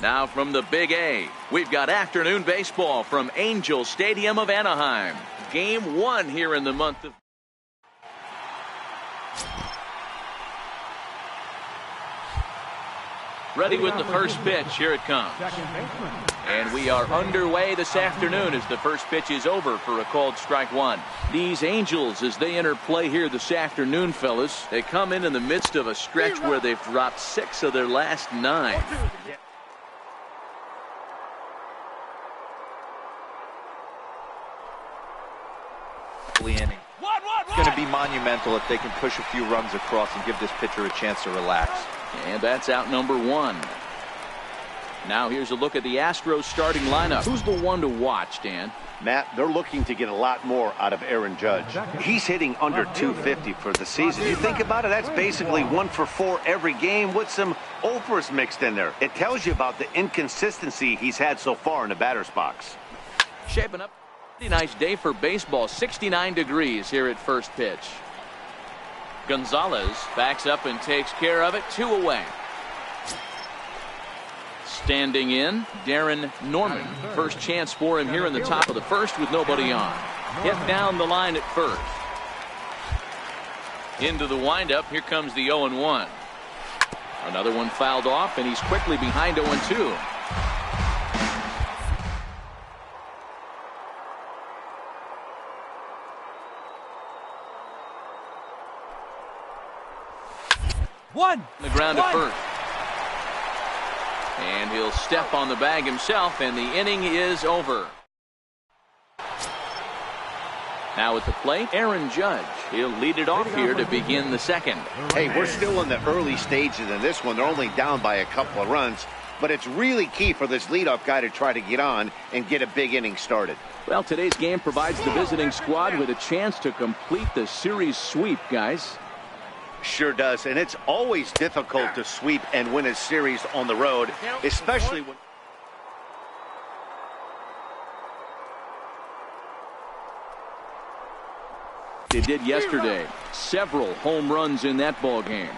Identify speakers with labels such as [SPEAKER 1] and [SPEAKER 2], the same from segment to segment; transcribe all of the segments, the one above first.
[SPEAKER 1] Now from the Big A, we've got afternoon baseball from Angel Stadium of Anaheim. Game 1 here in the month of... Ready with the first pitch. Here it comes. And we are underway this afternoon as the first pitch is over for a called strike one. These Angels, as they enter play here this afternoon, fellas, they come in the midst of a stretch where they've dropped 6 of their last 9.
[SPEAKER 2] It's going to be monumental if they can push a few runs across and give this pitcher a chance to relax.
[SPEAKER 1] And that's out number 1. Now here's a look at the Astros starting lineup. Who's the one to watch, Dan?
[SPEAKER 3] Matt, they're looking to get a lot more out of Aaron Judge. He's hitting under 250 for the season. You think about it, that's basically 1 for 4 every game with some overs mixed in there. It tells you about the inconsistency he's had so far in the batter's box.
[SPEAKER 1] Shaping up. Nice day for baseball. 69 degrees here at first pitch. Gonzalez backs up and takes care of it. 2 away. Standing in, Darren Norman. First chance for him here in the top of the first with nobody on. Hit down the line at first. Into the windup. Here comes the 0-1. Another one fouled off, and he's quickly behind 0-2. The ground at first. And he'll step on the bag himself, and the inning is over. Now at the plate, Aaron Judge. He'll lead it off here to begin the second.
[SPEAKER 3] Hey, we're still in the early stages in this one. They're only down by a couple of runs, but it's really key for this leadoff guy to try to get on and get a big inning started.
[SPEAKER 1] Well, today's game provides the visiting squad with a chance to complete the series sweep, guys.
[SPEAKER 3] Sure does, and it's always difficult to sweep and win a series on the road, especially when...
[SPEAKER 1] They did yesterday. Several home runs in that ball game.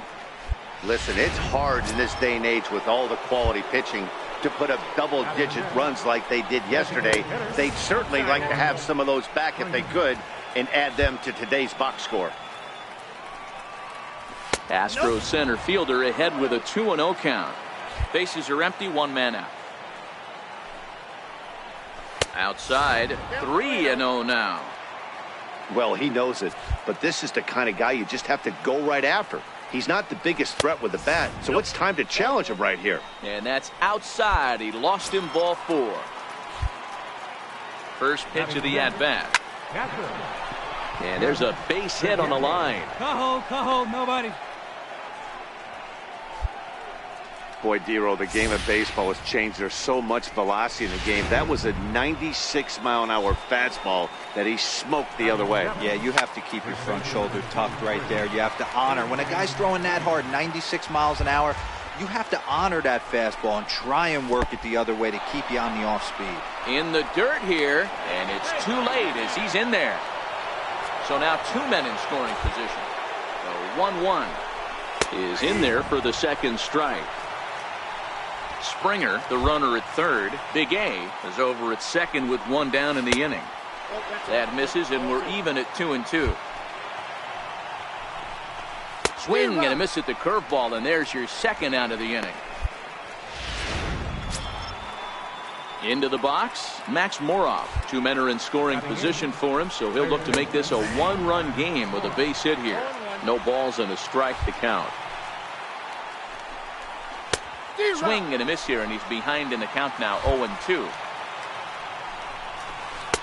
[SPEAKER 3] Listen, it's hard in this day and age with all the quality pitching to put up double-digit runs like they did yesterday. They'd certainly like to have some of those back if they could and add them to today's box score.
[SPEAKER 1] Astros center fielder ahead with a 2-0 count. Bases are empty, 1 man out. Outside, 3-0 now.
[SPEAKER 3] Well, he knows it, but this is the kind of guy you just have to go right after. He's not the biggest threat with the bat, so it's time to challenge him right here.
[SPEAKER 1] And that's outside. He lost him, ball 4. First pitch of the at-bat. And there's a base hit on the line.
[SPEAKER 4] Cajo, nobody.
[SPEAKER 3] Boy, Dero, the game of baseball has changed. There's so much velocity in the game. That was a 96-mile-an-hour fastball that he smoked the other way.
[SPEAKER 2] Yeah, you have to keep your front shoulder tucked right there. You have to honor. When a guy's throwing that hard, 96 miles an hour, you have to honor that fastball and try and work it the other way to keep you on the off speed.
[SPEAKER 1] In the dirt here, and it's too late as he's in there. So now 2 men in scoring position. The 1-1 is in there for the second strike. Springer, the runner at third. Big A is over at second with 1 down in the inning. That misses, and we're even at 2-2. Swing and a miss at the curveball, and there's your second out of the inning. Into the box, Max Moroff. Two men are in scoring position for him, so he'll look to make this a one-run game with a base hit here. No balls and a strike to count. Swing and a miss here, and he's behind in the count now, 0-2.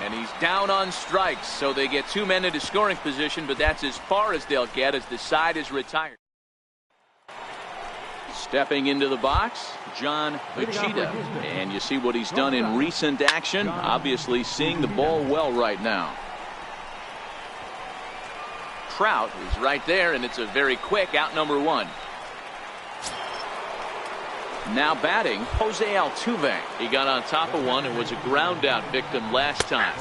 [SPEAKER 1] And he's down on strikes, so they get two men into scoring position, but that's as far as they'll get as the side is retired. Stepping into the box, John Machida. And you see what he's done in recent action. Obviously seeing the ball well right now. Trout is right there, and it's a very quick out, number one. Now batting, Jose Altuve. He got on top of one and was a ground out victim last time.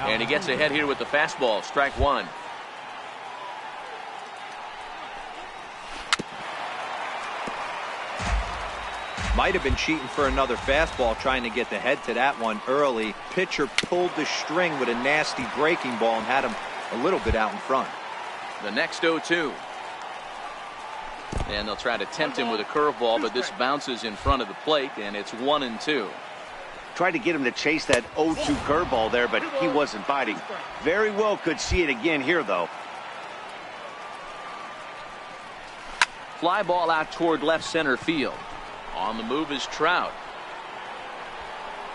[SPEAKER 1] And he gets ahead here with the fastball, strike one.
[SPEAKER 2] Might have been cheating for another fastball, trying to get the head to that one early. Pitcher pulled the string with a nasty breaking ball and had him a little bit out in front.
[SPEAKER 1] The next 0-2. And they'll try to tempt him with a curveball, but this bounces in front of the plate, and it's 1-2.
[SPEAKER 3] Tried to get him to chase that 0-2 curveball there, but he wasn't biting. Very well could see it again here, though.
[SPEAKER 1] Fly ball out toward left center field. On the move is Trout.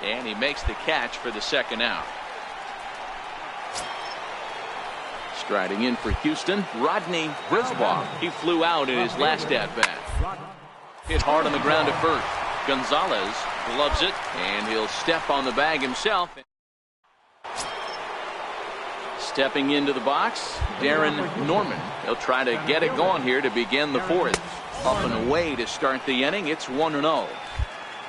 [SPEAKER 1] And he makes the catch for the second out. Striding in for Houston, Rodney Brisbois. He flew out in his last at-bat. Hit hard on the ground at first. Gonzalez gloves it, and he'll step on the bag himself. Stepping into the box, Darren Norman. He'll try to get it going here to begin the fourth. Up and away to start the inning. It's 1-0.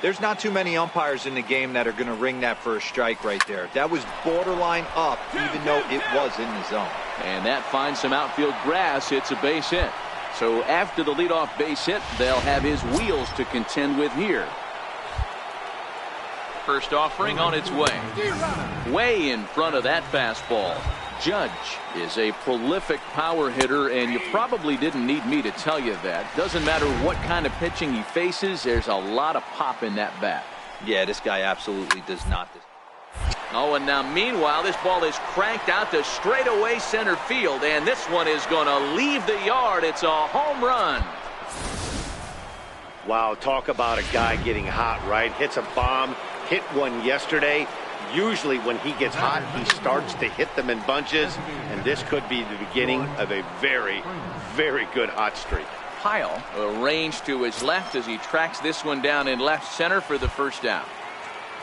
[SPEAKER 2] There's not too many umpires in the game that are going to ring that first strike right there. That was borderline up, even though it was in the zone.
[SPEAKER 1] And that finds some outfield grass. It's a base hit. So after the leadoff base hit, they'll have his wheels to contend with here. First offering on its way. Way in front of that fastball. Judge is a prolific power hitter, and you probably didn't need me to tell you that. Doesn't matter what kind of pitching he faces, there's a lot of pop in that bat.
[SPEAKER 2] Yeah, this guy absolutely does not.
[SPEAKER 1] Oh, and now meanwhile, this ball is cranked out to straightaway center field, and this one is going to leave the yard. It's a home run.
[SPEAKER 3] Wow, talk about a guy getting hot, right? Hits a bomb, hit one yesterday. Usually when he gets hot, he starts to hit them in bunches, and this could be the beginning of a very, very good hot streak.
[SPEAKER 1] Pyle arranged to his left as he tracks this one down in left center for the first out.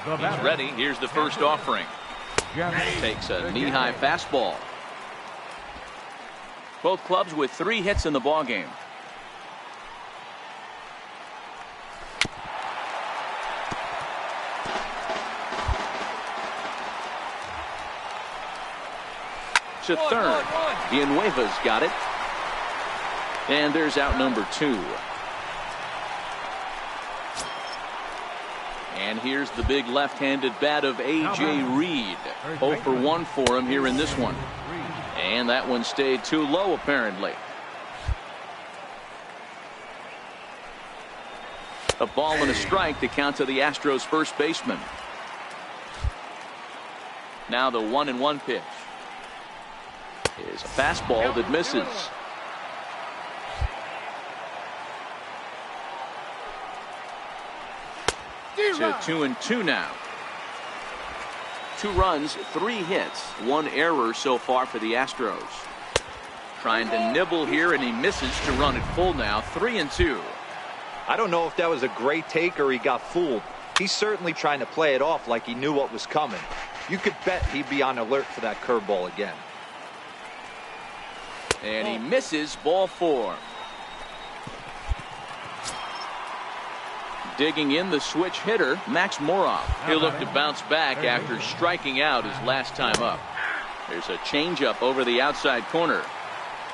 [SPEAKER 1] He's ready. Here's the first offering. Takes a knee-high fastball. Both clubs with 3 hits in the ballgame. To third. Villanueva's got it. And there's out number 2. And here's the big left-handed bat of A.J. Reed. 0 for 1 for him here in this one. And that one stayed too low, apparently. A ball and a strike to count to the Astros first baseman. Now the 1-1 pitch. Is a fastball that misses. To 2-2 now. 2 runs, 3 hits, 1 error so far for the Astros. Trying to nibble here, and he misses to run it full now. 3-2.
[SPEAKER 2] I don't know if that was a great take or he got fooled. He's certainly trying to play it off like he knew what was coming. You could bet he'd be on alert for that curveball again.
[SPEAKER 1] And he misses, ball 4. Digging in the switch hitter, Max Moroff. He'll look to bounce back after striking out his last time up. There's a changeup over the outside corner.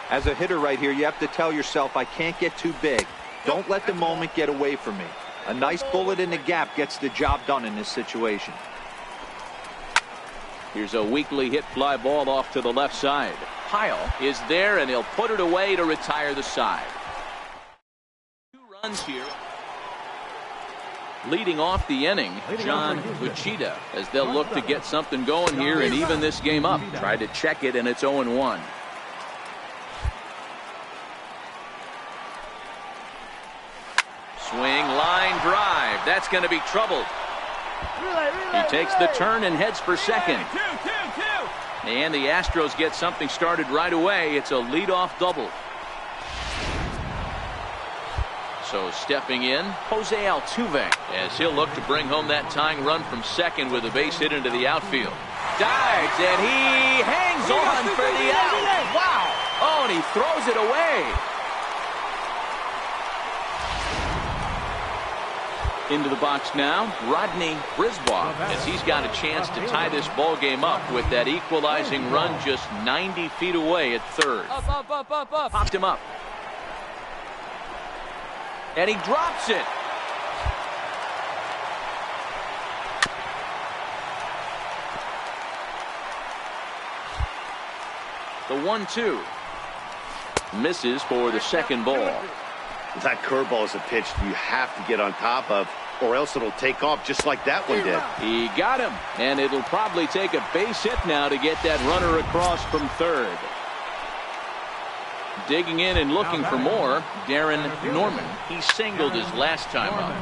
[SPEAKER 2] As a hitter right here, you have to tell yourself, I can't get too big. Don't let the moment get away from me. A nice bullet in the gap gets the job done in this situation.
[SPEAKER 1] Here's a weakly hit fly ball off to the left side. Pyle is there, and he'll put it away to retire the side. 2 runs here. Leading off the inning, John Uchida, as they'll look to get something going here and even this game up. Tried to check it, and it's 0-1. Swing, line drive. That's going to be trouble. He takes the turn and heads for second. And the Astros get something started right away. It's a leadoff double. So stepping in, Jose Altuve, as he'll look to bring home that tying run from second with a base hit into the outfield. Dives, and he hangs on for the out. Wow! Oh, and he throws it away. Into the box now, Rodney Brisbois, as he's got a chance to tie this ball game up with that equalizing run just 90 feet away at third. Up. Popped him up. And he drops it. The 1-2. Misses for the second ball.
[SPEAKER 3] That curveball is a pitch you have to get on top of, or else it'll take off just like that one did.
[SPEAKER 1] He got him, and it'll probably take a base hit now to get that runner across from third. Digging in and looking for more, Darren Norman. He singled his last time up.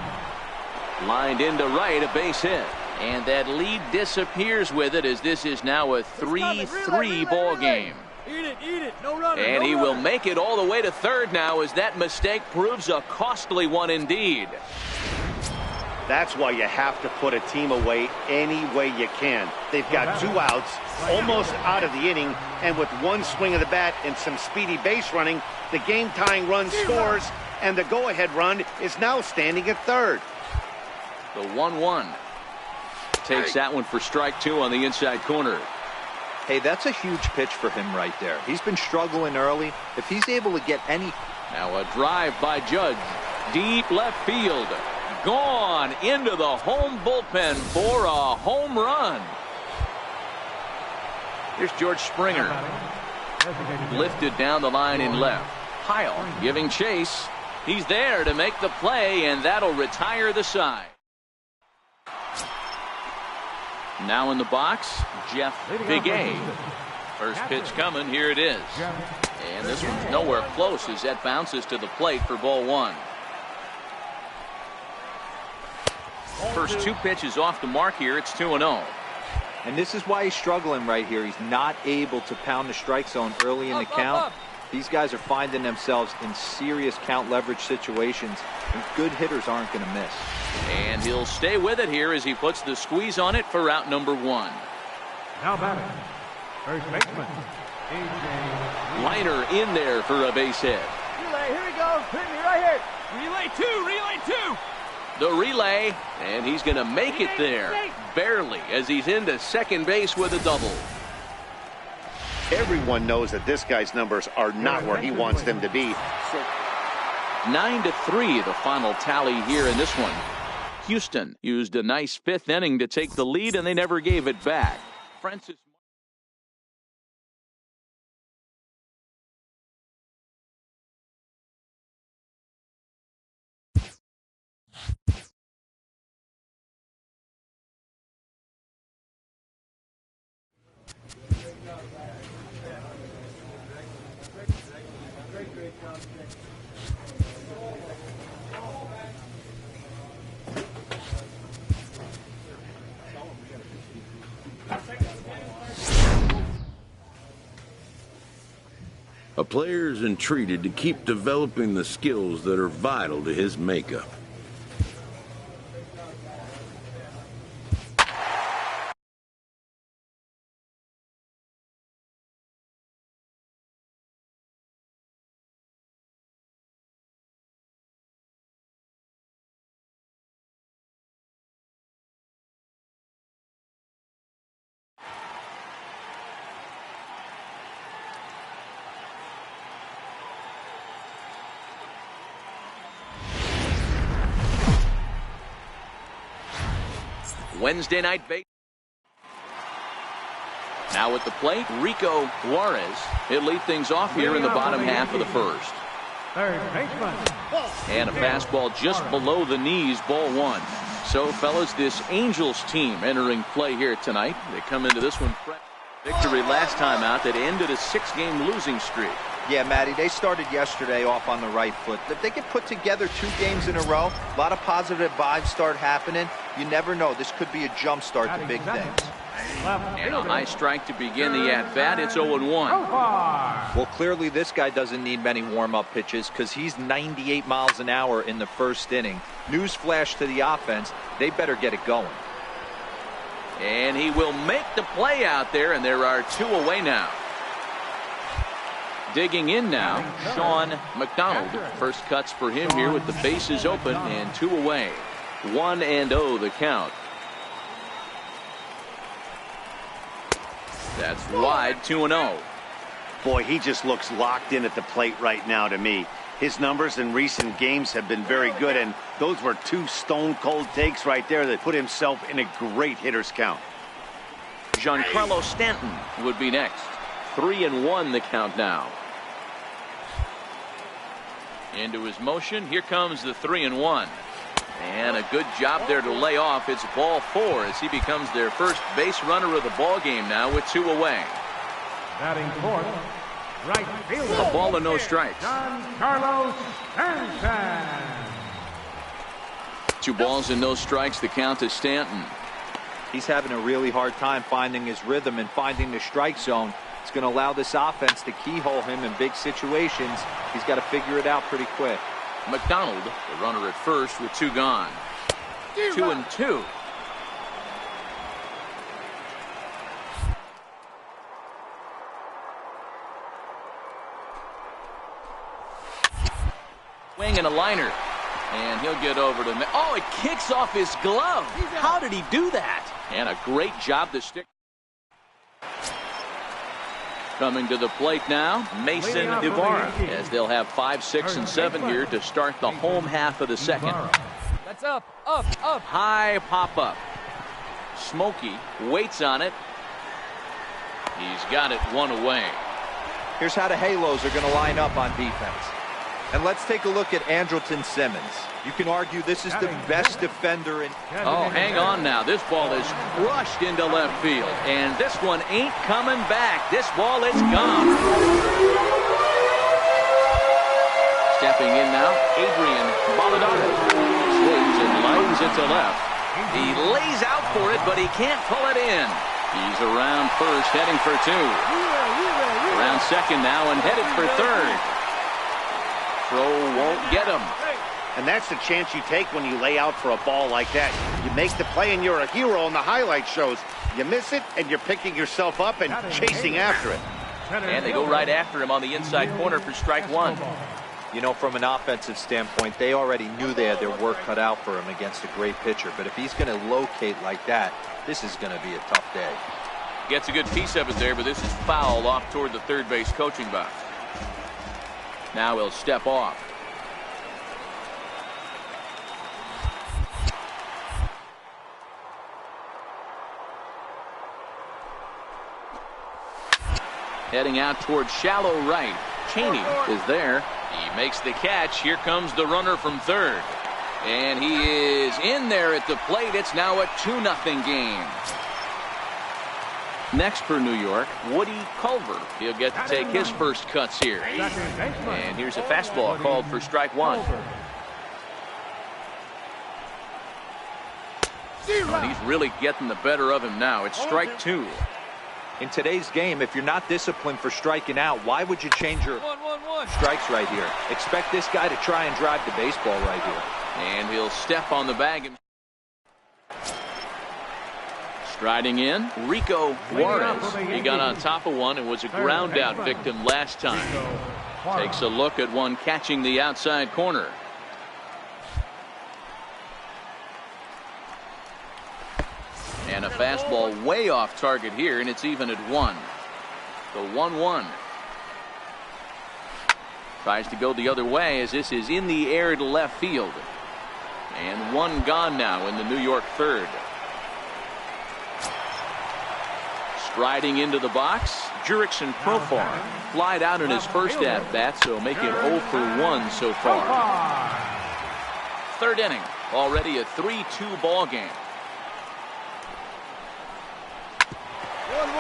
[SPEAKER 1] Lined into right, a base hit. And that lead disappears with it, as this is now a 3-3 ball game.
[SPEAKER 4] Eat it, no runner.
[SPEAKER 1] And he will make it all the way to third now, as that mistake proves a costly one indeed.
[SPEAKER 3] That's why you have to put a team away any way you can. They've got 2 outs, almost out of the inning, and with one swing of the bat and some speedy base running, the game-tying run scores, and the go-ahead run is now standing at third.
[SPEAKER 1] The 1-1. Takes that one for strike 2 on the inside corner.
[SPEAKER 2] Hey, that's a huge pitch for him right there. He's been struggling early. If he's able to get any...
[SPEAKER 1] Now a drive by Judge. Deep left field. Gone into the home bullpen for a home run. Here's George Springer. Lifted down the line in left. Pyle giving chase. He's there to make the play, and that'll retire the side. Now in the box, Jeff Bigay. First pitch coming. Here it is. And this one's nowhere close as that bounces to the plate for ball 1. First 2 pitches off the mark here. It's 2-0.
[SPEAKER 2] And this is why he's struggling right here. He's not able to pound the strike zone early in the count. These guys are finding themselves in serious count leverage situations, and good hitters aren't going to miss.
[SPEAKER 1] And he'll stay with it here as he puts the squeeze on it for out number 1.
[SPEAKER 4] Now batting, first baseman.
[SPEAKER 1] Liner in there for a base hit.
[SPEAKER 4] Relay, here he goes. Hit me right here. Relay 2.
[SPEAKER 1] The relay, and he's going to make it there. Barely, as he's into second base with a double.
[SPEAKER 3] Everyone knows that this guy's numbers are not where he wants them to be.
[SPEAKER 1] 9-3 the final tally here in this one. Houston used a nice 5th inning to take the lead, and they never gave it back. Francis.
[SPEAKER 5] A player is entreated to keep developing the skills that are vital to his makeup.
[SPEAKER 1] Wednesday night base. Now at the plate, Rico Juarez. He'll lead things off here in the bottom half of the first.
[SPEAKER 4] Third baseman.
[SPEAKER 1] And a fastball just below the knees, ball 1. So, fellas, this Angels team entering play here tonight. They come into this one victory last time out that ended a 6-game losing streak.
[SPEAKER 2] Yeah, Matty, they started yesterday off on the right foot. If they can put together 2 games in a row, a lot of positive vibes start happening. You never know. This could be a jump start to big things.
[SPEAKER 1] And a high strike to begin the at-bat. It's 0-1.
[SPEAKER 2] Well, clearly this guy doesn't need many warm-up pitches because he's 98 miles an hour in the first inning. Newsflash to the offense, they better get it going.
[SPEAKER 1] And he will make the play out there, and there are 2 away now. Digging in now, Sean McDonald. First cuts for him here with the bases open and 2 away. 1-0 the count. That's wide, 2-0.
[SPEAKER 3] Boy, he just looks locked in at the plate right now to me. His numbers in recent games have been very good, and those were 2 stone-cold takes right there that put himself in a great hitter's count.
[SPEAKER 1] Giancarlo Stanton would be next. 3-1 the count now. Into his motion. Here comes the 3-1. And a good job there to lay off. It's ball 4 as he becomes their first base runner of the ball game now with 2 away.
[SPEAKER 4] Batting fourth, right fielder.
[SPEAKER 1] A ball and no strikes.
[SPEAKER 4] Giancarlo Stanton.
[SPEAKER 1] 2 balls and no strikes. The count to Stanton.
[SPEAKER 2] He's having a really hard time finding his rhythm and finding the strike zone. It's going to allow this offense to keyhole him in big situations. He's got to figure it out pretty quick.
[SPEAKER 1] McDonald, the runner at first with 2 gone. 2-2. Swing and a liner. And he'll get over to me. Oh, it kicks off his glove. How did he do that? And a great job to stick. Coming to the plate now, Mason Ibarra, as they'll have 5, 6, and 7 here to start the home half of the second.
[SPEAKER 4] That's up.
[SPEAKER 1] High pop-up. Smokey waits on it. He's got it 1 away.
[SPEAKER 2] Here's how the Halos are going to line up on defense. And let's take a look at Andrelton Simmons. You can argue this is the best defender in...
[SPEAKER 1] Oh, hang on now. This ball is crushed into left field. And this one ain't coming back. This ball is gone. Stepping in now, Adrian Baldado. Swings and lines it to left. He lays out for it, but he can't pull it in. He's around first, heading for 2. Around second now and headed for third. Throw won't get him.
[SPEAKER 3] And that's the chance you take when you lay out for a ball like that. You make the play and you're a hero on the highlight shows. You miss it and you're picking yourself up and chasing after it.
[SPEAKER 1] And they go right after him on the inside corner for strike 1.
[SPEAKER 2] You know, from an offensive standpoint, they already knew they had their work cut out for him against a great pitcher. But if he's going to locate like that, this is going to be a tough day.
[SPEAKER 1] Gets a good piece of it there, but this is foul off toward the third base coaching box. Now he'll step off. Heading out towards shallow right. Cheney is there. He makes the catch. Here comes the runner from third. And he is in there at the plate. It's now a 2-0 game. Next for New York, Woody Culver. He'll get to take his first cuts here. And here's a fastball called for strike 1. And he's really getting the better of him now. It's strike 2.
[SPEAKER 2] In today's game, if you're not disciplined for striking out, why would you change your strikes right here? Expect this guy to try and drive the baseball right here.
[SPEAKER 1] And he'll step on the bag. Striding in, Rico Juarez. He got on top of one and was a ground out victim last time. Takes a look at one catching the outside corner. And a fastball way off target here, and it's even at 1. The 1-1. Tries to go the other way as this is in the air to left field. And 1 gone now in the New York third. Striding into the box, Jurickson Profar. Flied out in his first at-bat, so make it 0 for 1 so far. Third inning. Already a 3-2 ball game.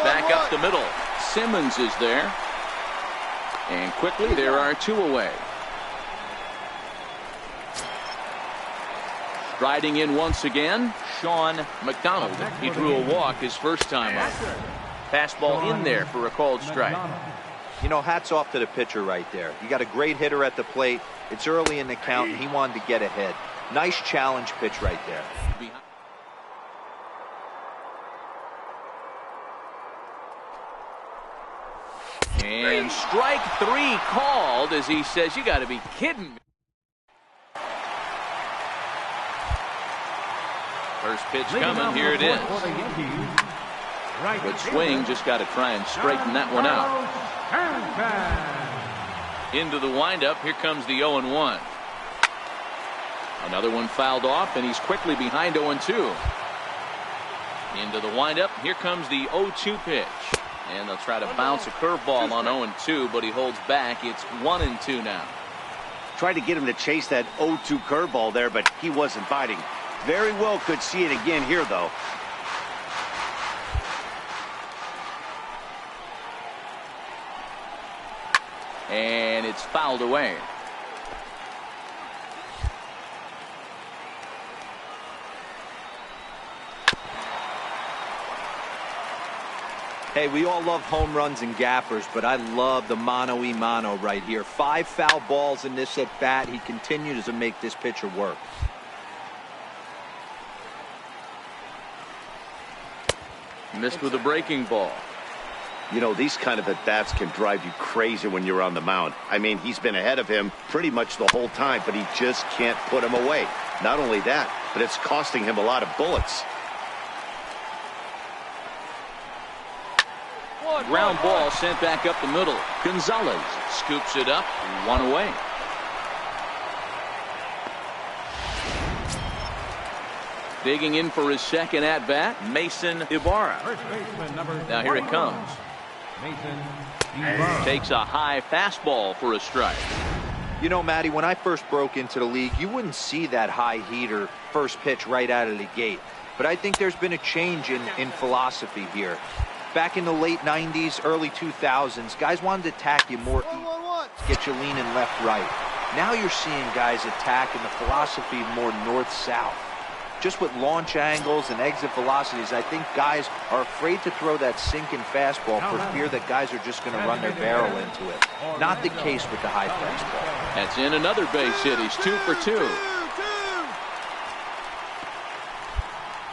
[SPEAKER 1] Back up the middle. Simmons is there. And quickly there are 2 away. Riding in once again, Sean McDonald. He drew a walk his first time up. Fastball in there for a called strike.
[SPEAKER 2] You know, hats off to the pitcher right there. You got a great hitter at the plate. It's early in the count, and he wanted to get ahead. Nice challenge pitch right there.
[SPEAKER 1] And strike 3 called as he says, "You got to be kidding me." First pitch coming. Here it is. Good swing. Just got to try and straighten that one out. Into the windup. Here comes the 0-1. Another one fouled off, and he's quickly behind 0-2. Into the windup. Here comes the 0-2 pitch. And they'll try to bounce a curveball on 0-2, but he holds back. It's 1-2 now.
[SPEAKER 3] Tried to get him to chase that 0-2 curveball there, but he wasn't biting. Very well could see it again here, though.
[SPEAKER 1] And it's fouled away.
[SPEAKER 2] Hey, we all love home runs and gappers, but I love the mano-y-mano right here. 5 foul balls in this at-bat. He continues to make this pitcher work.
[SPEAKER 1] Missed with a breaking ball.
[SPEAKER 3] You know, these kind of at-bats can drive you crazy when you're on the mound. I mean, he's been ahead of him pretty much the whole time, but he just can't put him away. Not only that, but it's costing him a lot of bullets.
[SPEAKER 1] Ground ball sent back up the middle. Gonzalez scoops it up, 1 away. Digging in for his second at bat, Mason Ibarra. Now here it comes. Takes a high fastball for a strike.
[SPEAKER 2] You know, Matty, when I first broke into the league, you wouldn't see that high heater first pitch right out of the gate. But I think there's been a change in philosophy here. Back in the late 90s, early 2000s, guys wanted to attack you more, get you leaning left, right. Now you're seeing guys attack in the philosophy more north-south. Just with launch angles and exit velocities, I think guys are afraid to throw that sinking fastball for fear that guys are just going to run their barrel into it. Not the case with the high fastball.
[SPEAKER 1] That's in another base hit. He's 2 for 2.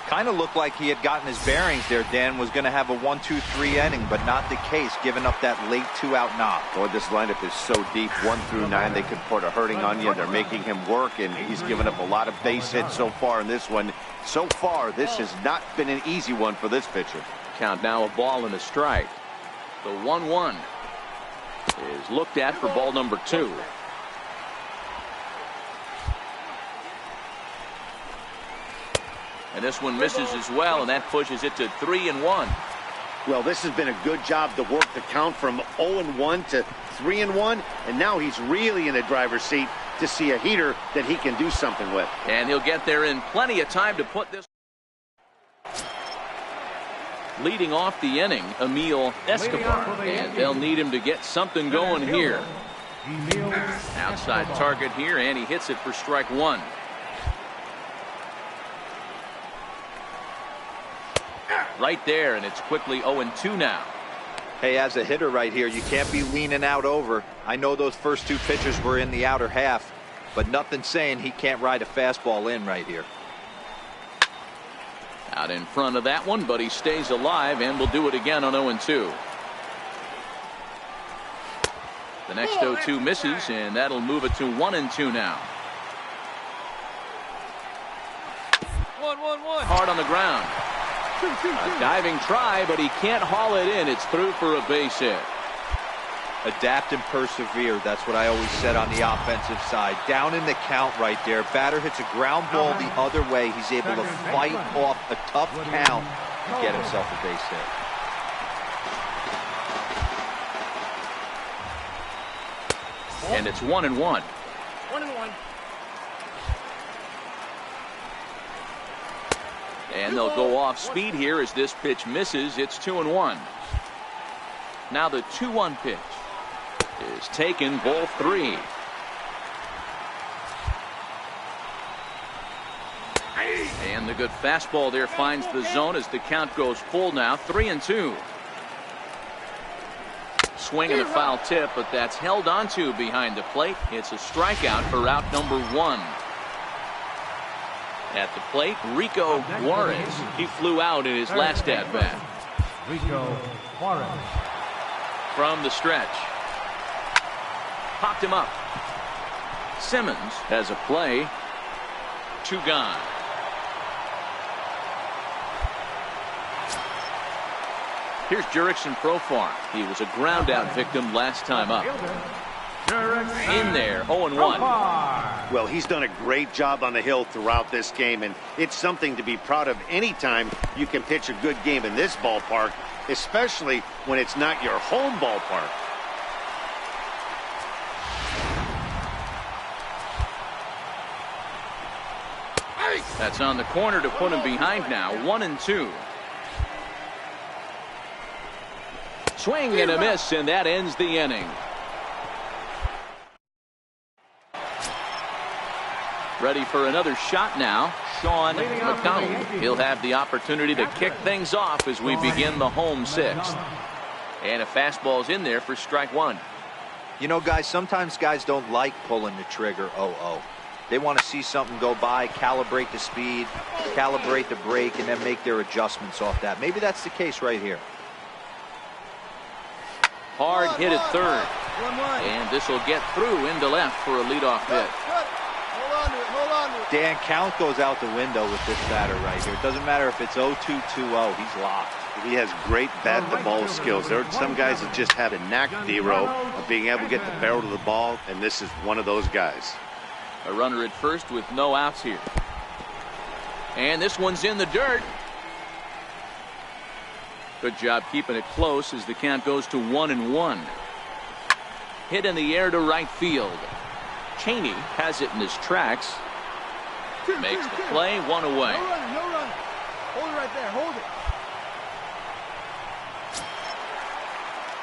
[SPEAKER 2] Kind of looked like he had gotten his bearings there, Dan. Was going to have a 1-2-3 inning, but not the case, giving up that late 2-out knock.
[SPEAKER 3] Boy, this lineup is so deep, 1 through 9. They could put a hurting on you. They're making him work, and he's given up a lot of base hits so far in this one. So far, this has not been an easy one for this pitcher.
[SPEAKER 1] Count now, a ball and a strike. The 1-1 is looked at for ball number 2. And this one misses as well, and that pushes it to 3-1.
[SPEAKER 3] Well, this has been a good job to work the count from 0-1 to 3-1, and now he's really in the driver's seat to see a heater that he can do something with.
[SPEAKER 1] And he'll get there in plenty of time to put this. Leading off the inning, Emil Escobar, and they'll need him to get something going here. Outside target here, and he hits it for strike 1. Right there, and it's quickly 0-2 now.
[SPEAKER 2] Hey, as a hitter right here, you can't be leaning out over. I know those first 2 pitches were in the outer half, but nothing saying he can't ride a fastball in right here.
[SPEAKER 1] Out in front of that one, but he stays alive and will do it again on 0-2. The next 0-2 misses, and that'll move it to 1-2 now.
[SPEAKER 4] 1-1-1.
[SPEAKER 1] Hard on the ground. A diving try, but he can't haul it in. It's through for a base hit.
[SPEAKER 2] Adapt and persevere. That's what I always said on the offensive side. Down in the count right there. Batter hits a ground ball the other way. He's able to fight off a tough count and get himself a base hit.
[SPEAKER 1] And it's 1-1.
[SPEAKER 4] 1-1.
[SPEAKER 1] And they'll go off speed here as this pitch misses. It's 2-1. Now the 2-1 pitch is taken, ball 3. And the good fastball there finds the zone as the count goes full now, 3-2. Swing and a foul tip, but that's held onto behind the plate. It's a strikeout for out number 1. At the plate, Rico Juarez. He flew out in his last at-bat.
[SPEAKER 4] Rico Juarez.
[SPEAKER 1] From the stretch. Popped him up. Simmons has a play. 2 gone. Here's Jurickson Profar. He was a ground-out victim last time up. In there, 0-1.
[SPEAKER 3] Well, he's done a great job on the hill throughout this game, and it's something to be proud of anytime you can pitch a good game in this ballpark, especially when it's not your home ballpark.
[SPEAKER 1] That's on the corner to put him behind now, 1-2. Swing and a miss, and that ends the inning. Ready for another shot now, Sean McDonald. He'll have the opportunity to kick things off as we begin the home 6th. And a fastball's in there for strike 1.
[SPEAKER 2] You know, guys, sometimes guys don't like pulling the trigger 0-0. They want to see something go by, calibrate the speed, calibrate the break, and then make their adjustments off that. Maybe that's the case right here.
[SPEAKER 1] Hard hit at third. And this will get through into left for a leadoff hit.
[SPEAKER 2] Dan, count goes out the window with this batter right here. It doesn't matter if it's 0-2, 2-0. He's locked.
[SPEAKER 3] He has great bat-to-ball skills. There are some guys that just have a knack, Dero, of being able to get the barrel to the ball, and this is one of those guys.
[SPEAKER 1] A runner at first with no outs here. And this one's in the dirt. Good job keeping it close as the count goes to 1-1. Hit in the air to right field. Cheney has it in his tracks. Makes the play, 1 away.
[SPEAKER 4] No running, no running. Hold it right there, hold it.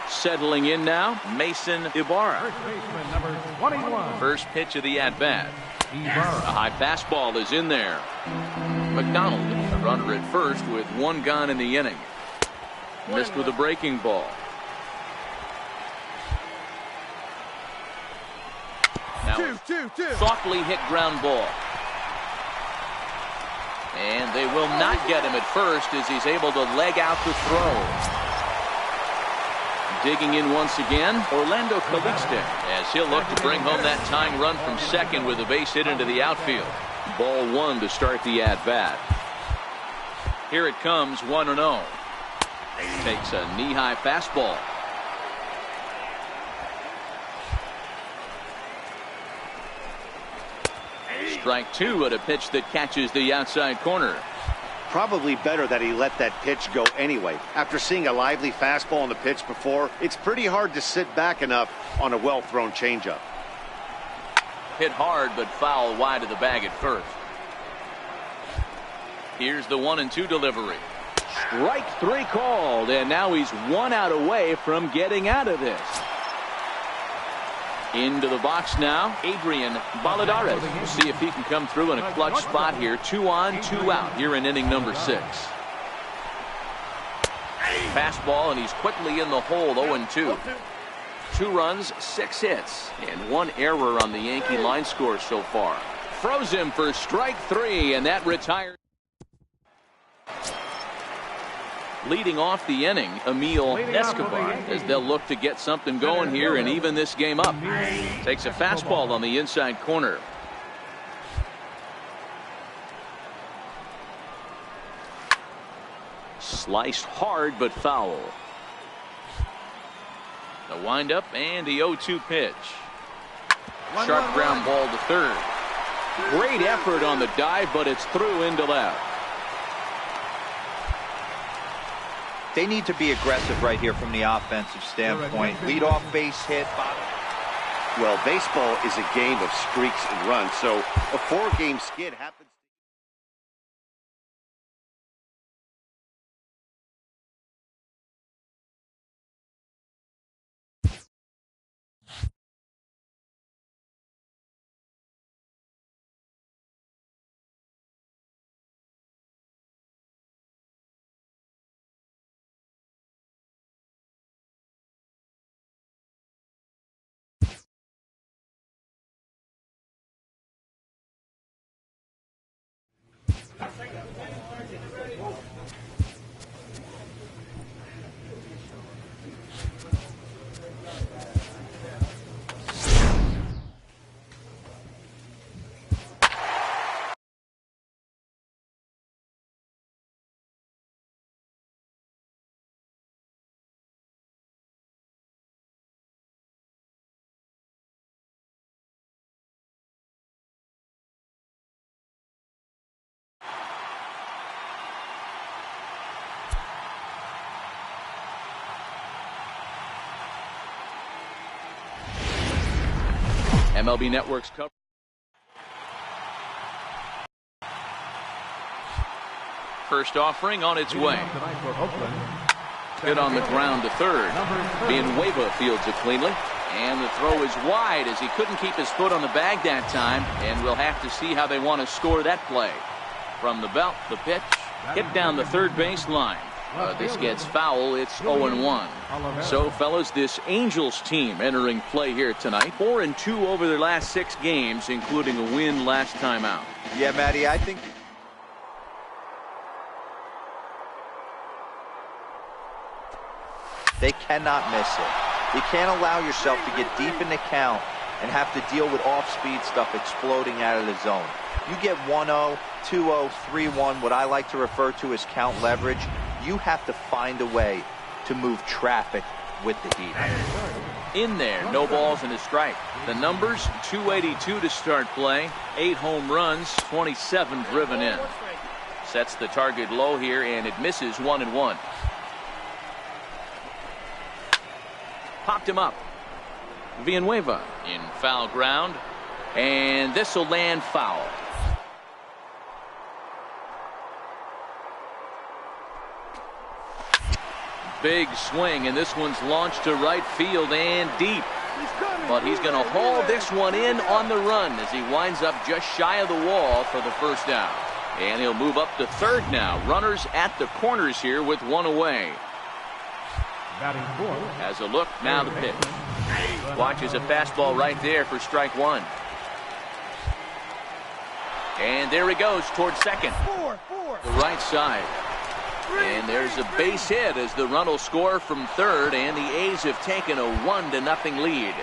[SPEAKER 1] Settling in now, Mason Ibarra.
[SPEAKER 4] First baseman, number 21.
[SPEAKER 1] First pitch of the at-bat. A high fastball is in there. McDonald, a runner at first with 1 gone in the inning. Missed with a breaking ball. Now,
[SPEAKER 4] Two.
[SPEAKER 1] softly hit ground ball. And they will not get him at first as he's able to leg out the throw. Digging in once again, Orlando Calixte, as he'll look to bring home that tying run from second with a base hit into the outfield. Ball 1 to start the at-bat. Here it comes, 1-0. Takes a knee-high fastball. Strike 2 at a pitch that catches the outside corner.
[SPEAKER 3] Probably better that he let that pitch go anyway. After seeing a lively fastball on the pitch before, it's pretty hard to sit back enough on a well-thrown changeup.
[SPEAKER 1] Hit hard but foul wide of the bag at first. Here's the 1-2 delivery. Strike 3 called, and now he's 1 out away from getting out of this. Into the box now, Adrian Valladares. We'll see if he can come through in a clutch spot here. 2 on, 2 out here in inning number 6. Fastball, and he's quickly in the hole, 0-2. 2 runs, 6 hits, and 1 error on the Yankee line score so far. Froze him for strike 3, and that retires. Leading off the inning, Emil Escobar, as they'll look to get something going here and even this game up. Takes a fastball on the inside corner. Sliced hard but foul. The windup and the 0-2 pitch. Sharp ground ball to third. Great effort on the dive, but it's through into left.
[SPEAKER 2] They need to be aggressive right here from the offensive standpoint. Lead off base hit.
[SPEAKER 3] Well, baseball is a game of streaks and runs, so a 4-game skid happens.
[SPEAKER 1] MLB Network's cover. First offering on its way. Hit on the ground to third. Villanueva fields it cleanly. And the throw is wide as he couldn't keep his foot on the bag that time. And we'll have to see how they want to score that play. From the belt, the pitch. Hit down the third baseline. This gets foul. It's 0-1. So, fellas, this Angels team entering play here tonight. 4-2 over their last 6 games, including a win last time out.
[SPEAKER 2] Yeah, Matty, I think they cannot miss it. You can't allow yourself to get deep in the count and have to deal with off-speed stuff exploding out of the zone. You get 1-0, 2-0, 3-1, what I like to refer to as count leverage. You have to find a way to move traffic with the Heat.
[SPEAKER 1] In there, no balls and a strike. The numbers, 282 to start play, 8 home runs, 27 driven in. Sets the target low here, and it misses 1-1. Popped him up. Villanueva in foul ground, and this will land foul. Big swing, and this one's launched to right field and deep. But he's going to haul this one in on the run as he winds up just shy of the wall for the first out. And he'll move up to third now. Runners at the corners here with 1 away. Has a look, now the pitch. Watches a fastball right there for strike 1. And there he goes towards second. The right side. And there's a base hit as the run will score from third, and the A's have taken a 1-0 lead.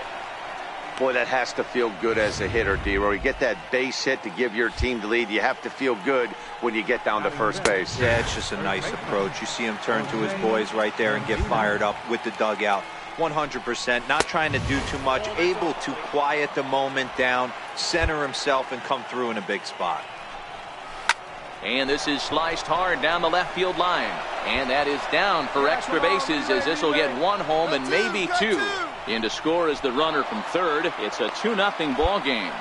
[SPEAKER 3] Boy, that has to feel good as a hitter, D-Roy. You get that base hit to give your team the lead. You have to feel good when you get down to first base.
[SPEAKER 2] Yeah, it's just a nice approach. You see him turn to his boys right there and get fired up with the dugout. 100%, not trying to do too much, able to quiet the moment down, center himself, and come through in a big spot.
[SPEAKER 1] And this is sliced hard down the left field line. And that is down for extra bases as this will get 1 home and maybe 2. In to score is the runner from third. It's a 2-0 ball game.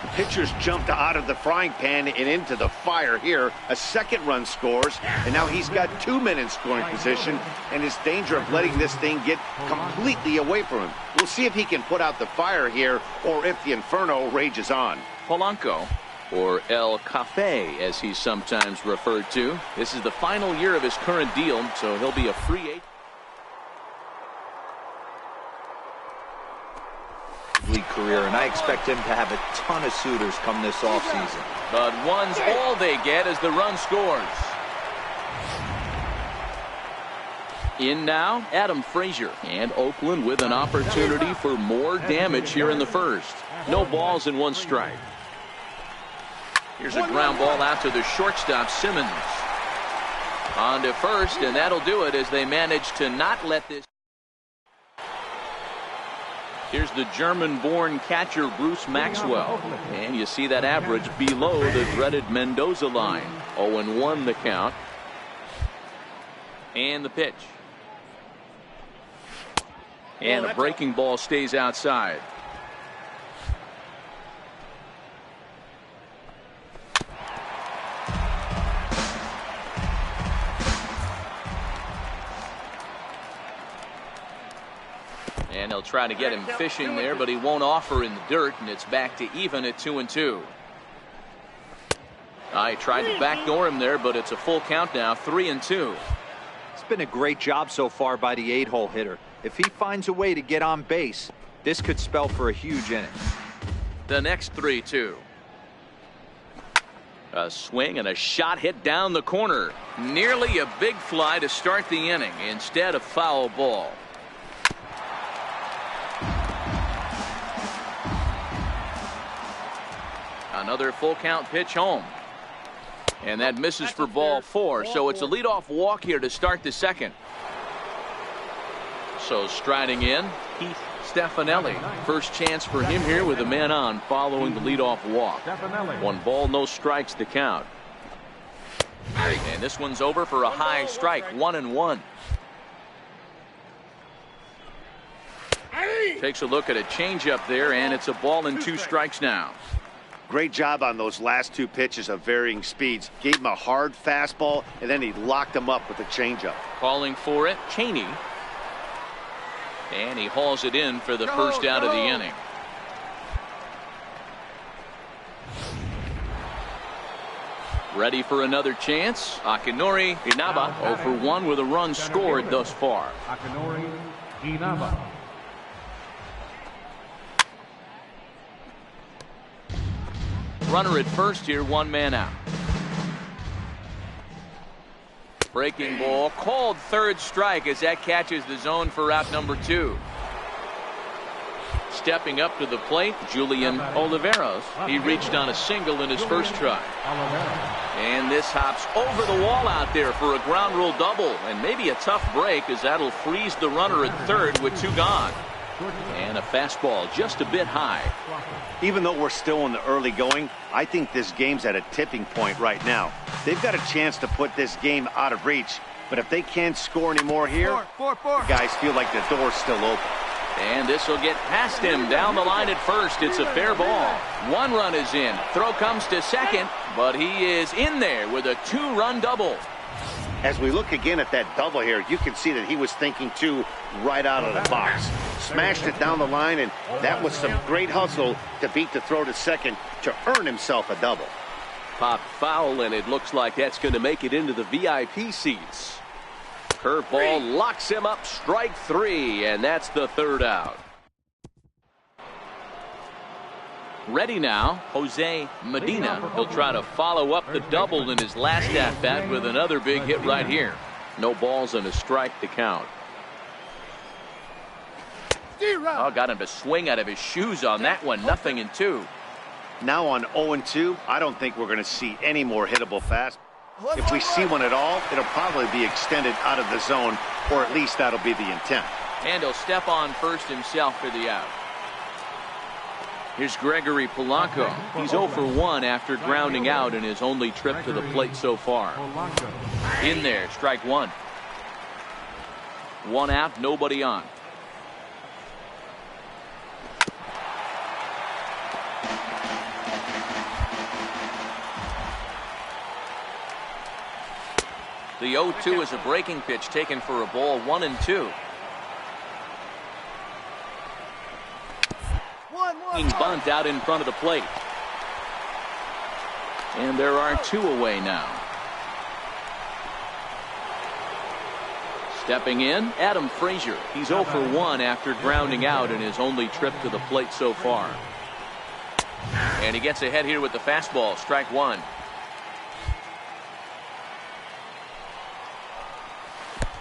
[SPEAKER 3] The pitcher's jumped out of the frying pan and into the fire here. A second run scores, and now he's got 2 men in scoring position, and his danger of letting this thing get completely away from him. We'll see if he can put out the fire here or if the inferno rages on.
[SPEAKER 1] Polanco, or El Cafe as he's sometimes referred to. This is the final year of his current deal, so he'll be a free agent.
[SPEAKER 2] League career, and I expect him to have a ton of suitors come this offseason.
[SPEAKER 1] But one's all they get as the run scores. In now, Adam Frazier, and Oakland with an opportunity for more damage here in the first. No balls and 1 strike. Here's a ground ball out to the shortstop, Simmons. On to first, and that'll do it as they manage to not let this. Here's the German-born catcher, Bruce Maxwell. And you see that average below the dreaded Mendoza line. 0-1 the count. And the pitch. And a breaking ball stays outside. And they'll try to get him fishing there, but he won't offer in the dirt, and it's back to even at 2-2. I tried to backdoor him there, but it's a full count now, 3-2.
[SPEAKER 2] It's been a great job so far by the 8-hole hitter. If he finds a way to get on base, this could spell for a huge inning.
[SPEAKER 1] The next 3-2. A swing and a shot hit down the corner. Nearly a big fly to start the inning. Instead, a foul ball. Another full count pitch home. And that misses for ball 4. So it's a leadoff walk here to start the second. So striding in, Keith Stefanelli. First chance for him here with a man on following the leadoff walk. 1 ball, no strikes to count. And this one's over for a high strike. 1-1. Takes a look at a changeup there, and it's a ball and 2 strikes now.
[SPEAKER 3] Great job on those last 2 pitches of varying speeds. Gave him a hard fastball, and then he locked him up with a changeup.
[SPEAKER 1] Calling for it, Cheney. And he hauls it in for the first out of the inning. Ready for another chance. Akinori Inaba 0 for 1 with a run scored thus far.
[SPEAKER 4] Akinori Inaba.
[SPEAKER 1] Runner at first here, 1 man out. Breaking ball, called third strike as that catches the zone for out number 2. Stepping up to the plate, Julian Oliveros. He reached on a single in his first try. And this hops over the wall out there for a ground rule double. And maybe a tough break as that'll freeze the runner at third with 2 gone. And a fastball just a bit high.
[SPEAKER 3] Even though we're still in the early going, I think this game's at a tipping point right now. They've got a chance to put this game out of reach, but if they can't score any more here, the guys feel like the door's still open.
[SPEAKER 1] And this will get past him down the line at first. It's a fair ball. 1 run is in. Throw comes to second, but he is in there with a 2-run double.
[SPEAKER 3] As we look again at that double here, you can see that he was thinking too right out of the box. Smashed it down the line, and that was some great hustle to beat the throw to second to earn himself a double.
[SPEAKER 1] Popped foul, and it looks like that's going to make it into the VIP seats. Curveball locks him up, strike 3, and that's the 3rd out. Ready now, Jose Medina. He'll try to follow up the double in his last at-bat with another big hit right here. No balls and a strike to count. Oh, got him to swing out of his shoes on that one. 0-2.
[SPEAKER 3] Now on 0-2, I don't think we're going to see any more hittable fast. If we see one at all, it'll probably be extended out of the zone, or at least that'll be the intent.
[SPEAKER 1] And he'll step on first himself for the out. Here's Gregory Polanco. He's 0 for 1 after grounding out in his only trip to the plate so far. In there, strike 1. 1 out, nobody on. The 0-2 is a breaking pitch taken for a ball. 1-2. Bunt out in front of the plate. And there are 2 away now. Stepping in, Adam Frazier. He's 0 for 1 after grounding out in his only trip to the plate so far. And he gets ahead here with the fastball. Strike 1.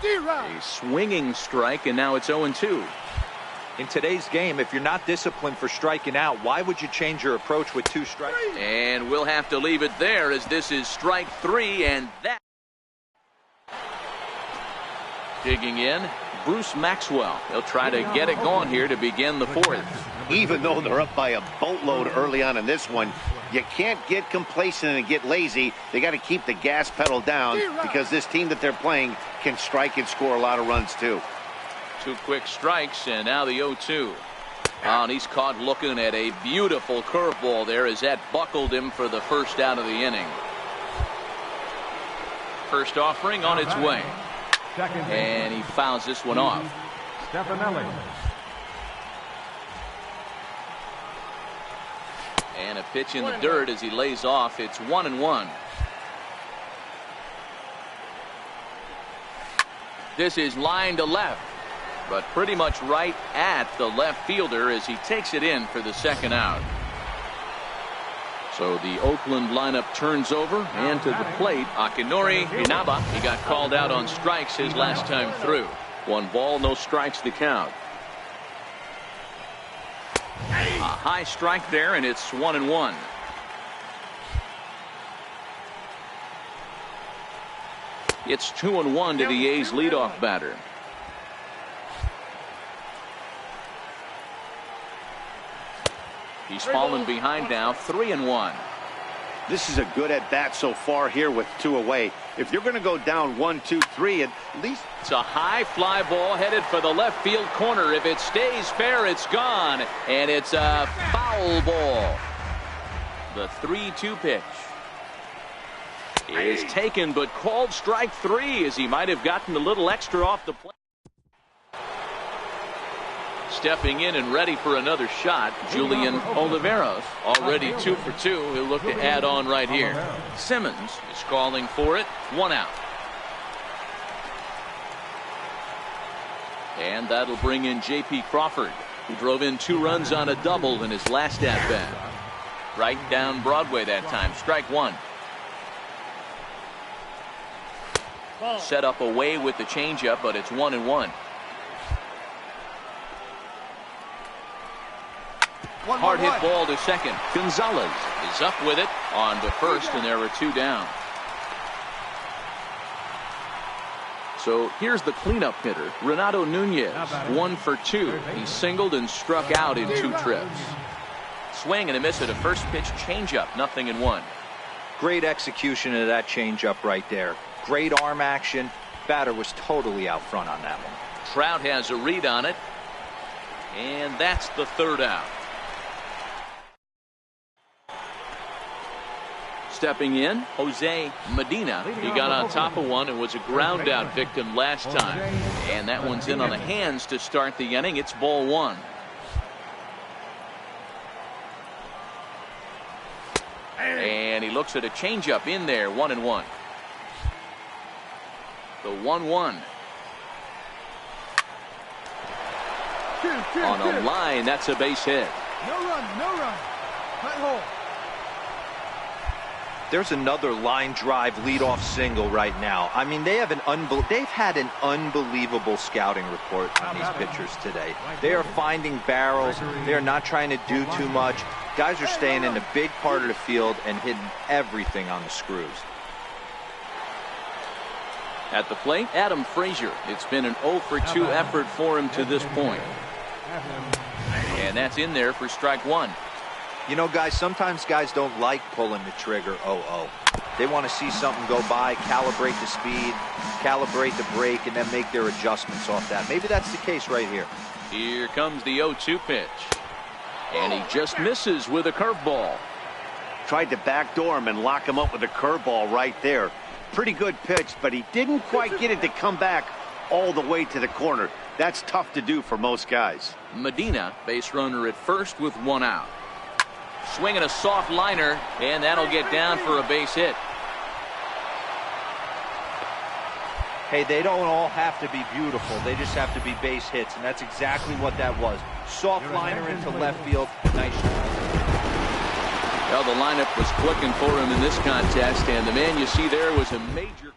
[SPEAKER 1] A swinging strike, and now it's 0-2.
[SPEAKER 2] In today's game, if you're not disciplined for striking out, why would you change your approach with 2 strikes?
[SPEAKER 1] And we'll have to leave it there as this is strike 3, and that. Digging in, Bruce Maxwell. He'll try to get it going here to begin the 4th.
[SPEAKER 3] Even though they're up by a boatload early on in this one, you can't get complacent and get lazy. They got to keep the gas pedal down because this team that they're playing can strike and score a lot of runs too.
[SPEAKER 1] 2 quick strikes, and now the 0-2. And he's caught looking at a beautiful curveball there as that buckled him for the first out of the inning. First offering on its way. And he fouls this one off.
[SPEAKER 4] Stefanelli.
[SPEAKER 1] And a pitch in the dirt as he lays off. It's 1-1. This is line to left, but pretty much right at the left fielder as he takes it in for the second out. So the Oakland lineup turns over, and to the plate, Akinori Inaba. He got called out on strikes his last time through. 1 ball, no strikes to count. A high strike there, and it's 1-1. It's 2-1 to the A's leadoff batter. He's fallen behind now, 3-1.
[SPEAKER 3] This is a good at bat so far here with 2 away. If you're going to go down 1, 2, 3, at least.
[SPEAKER 1] It's a high fly ball headed for the left field corner. If it stays fair, it's gone, and it's a foul ball. The 3-2 pitch is taken, but called strike 3, as he might have gotten a little extra off the plate. Stepping in and ready for another shot, Julian Oliveros, already 2 for 2. He'll look to add on right here. Simmons is calling for it. 1 out. And that'll bring in J.P. Crawford, who drove in 2 runs on a double in his last at bat. Right down Broadway that time. Strike 1. Set up away with the changeup, but it's 1-1. Hard hit ball to second. Gonzalez is up with it on to first, and there are 2 down. So here's the cleanup hitter, Renato Nunez, 1 for 2. He singled and struck out in 2 trips. Swing and a miss at a first pitch changeup, 0-1.
[SPEAKER 2] Great execution of that changeup right there. Great arm action. Batter was totally out front on that one.
[SPEAKER 1] Trout has a read on it, and that's the 3rd out. Stepping in, Jose Medina. He got on top of one and was a ground out victim last time. And that one's in on the hands to start the inning. It's ball 1. And he looks at a changeup in there, 1-1. The 1-1. On a line, that's a base hit.
[SPEAKER 4] No run, no run. Cut hole.
[SPEAKER 2] There's another line drive leadoff single right now. I mean, they've had an unbelievable scouting report on these pitchers today. They are finding barrels. They are not trying to do too much. Guys are staying in the big part of the field and hitting everything on the screws.
[SPEAKER 1] At the plate, Adam Frazier. It's been an 0 for 2 effort for him to this point. And that's in there for strike 1.
[SPEAKER 2] You know, guys, sometimes guys don't like pulling the trigger 0-0. They want to see something go by, calibrate the speed, calibrate the brake, and then make their adjustments off that. Maybe that's the case right here.
[SPEAKER 1] Here comes the 0-2 pitch. And he just misses with a curveball.
[SPEAKER 3] Tried to backdoor him and lock him up with a curveball right there. Pretty good pitch, but he didn't quite get it to come back all the way to the corner. That's tough to do for most guys.
[SPEAKER 1] Medina, base runner at first with 1 out. Swinging a soft liner, and that'll get down for a base hit.
[SPEAKER 2] Hey, they don't all have to be beautiful. They just have to be base hits, and that's exactly what that was. Soft liner into left field. Nice shot.
[SPEAKER 1] Well, the lineup was clicking for him in this contest, and the man you see there was a major.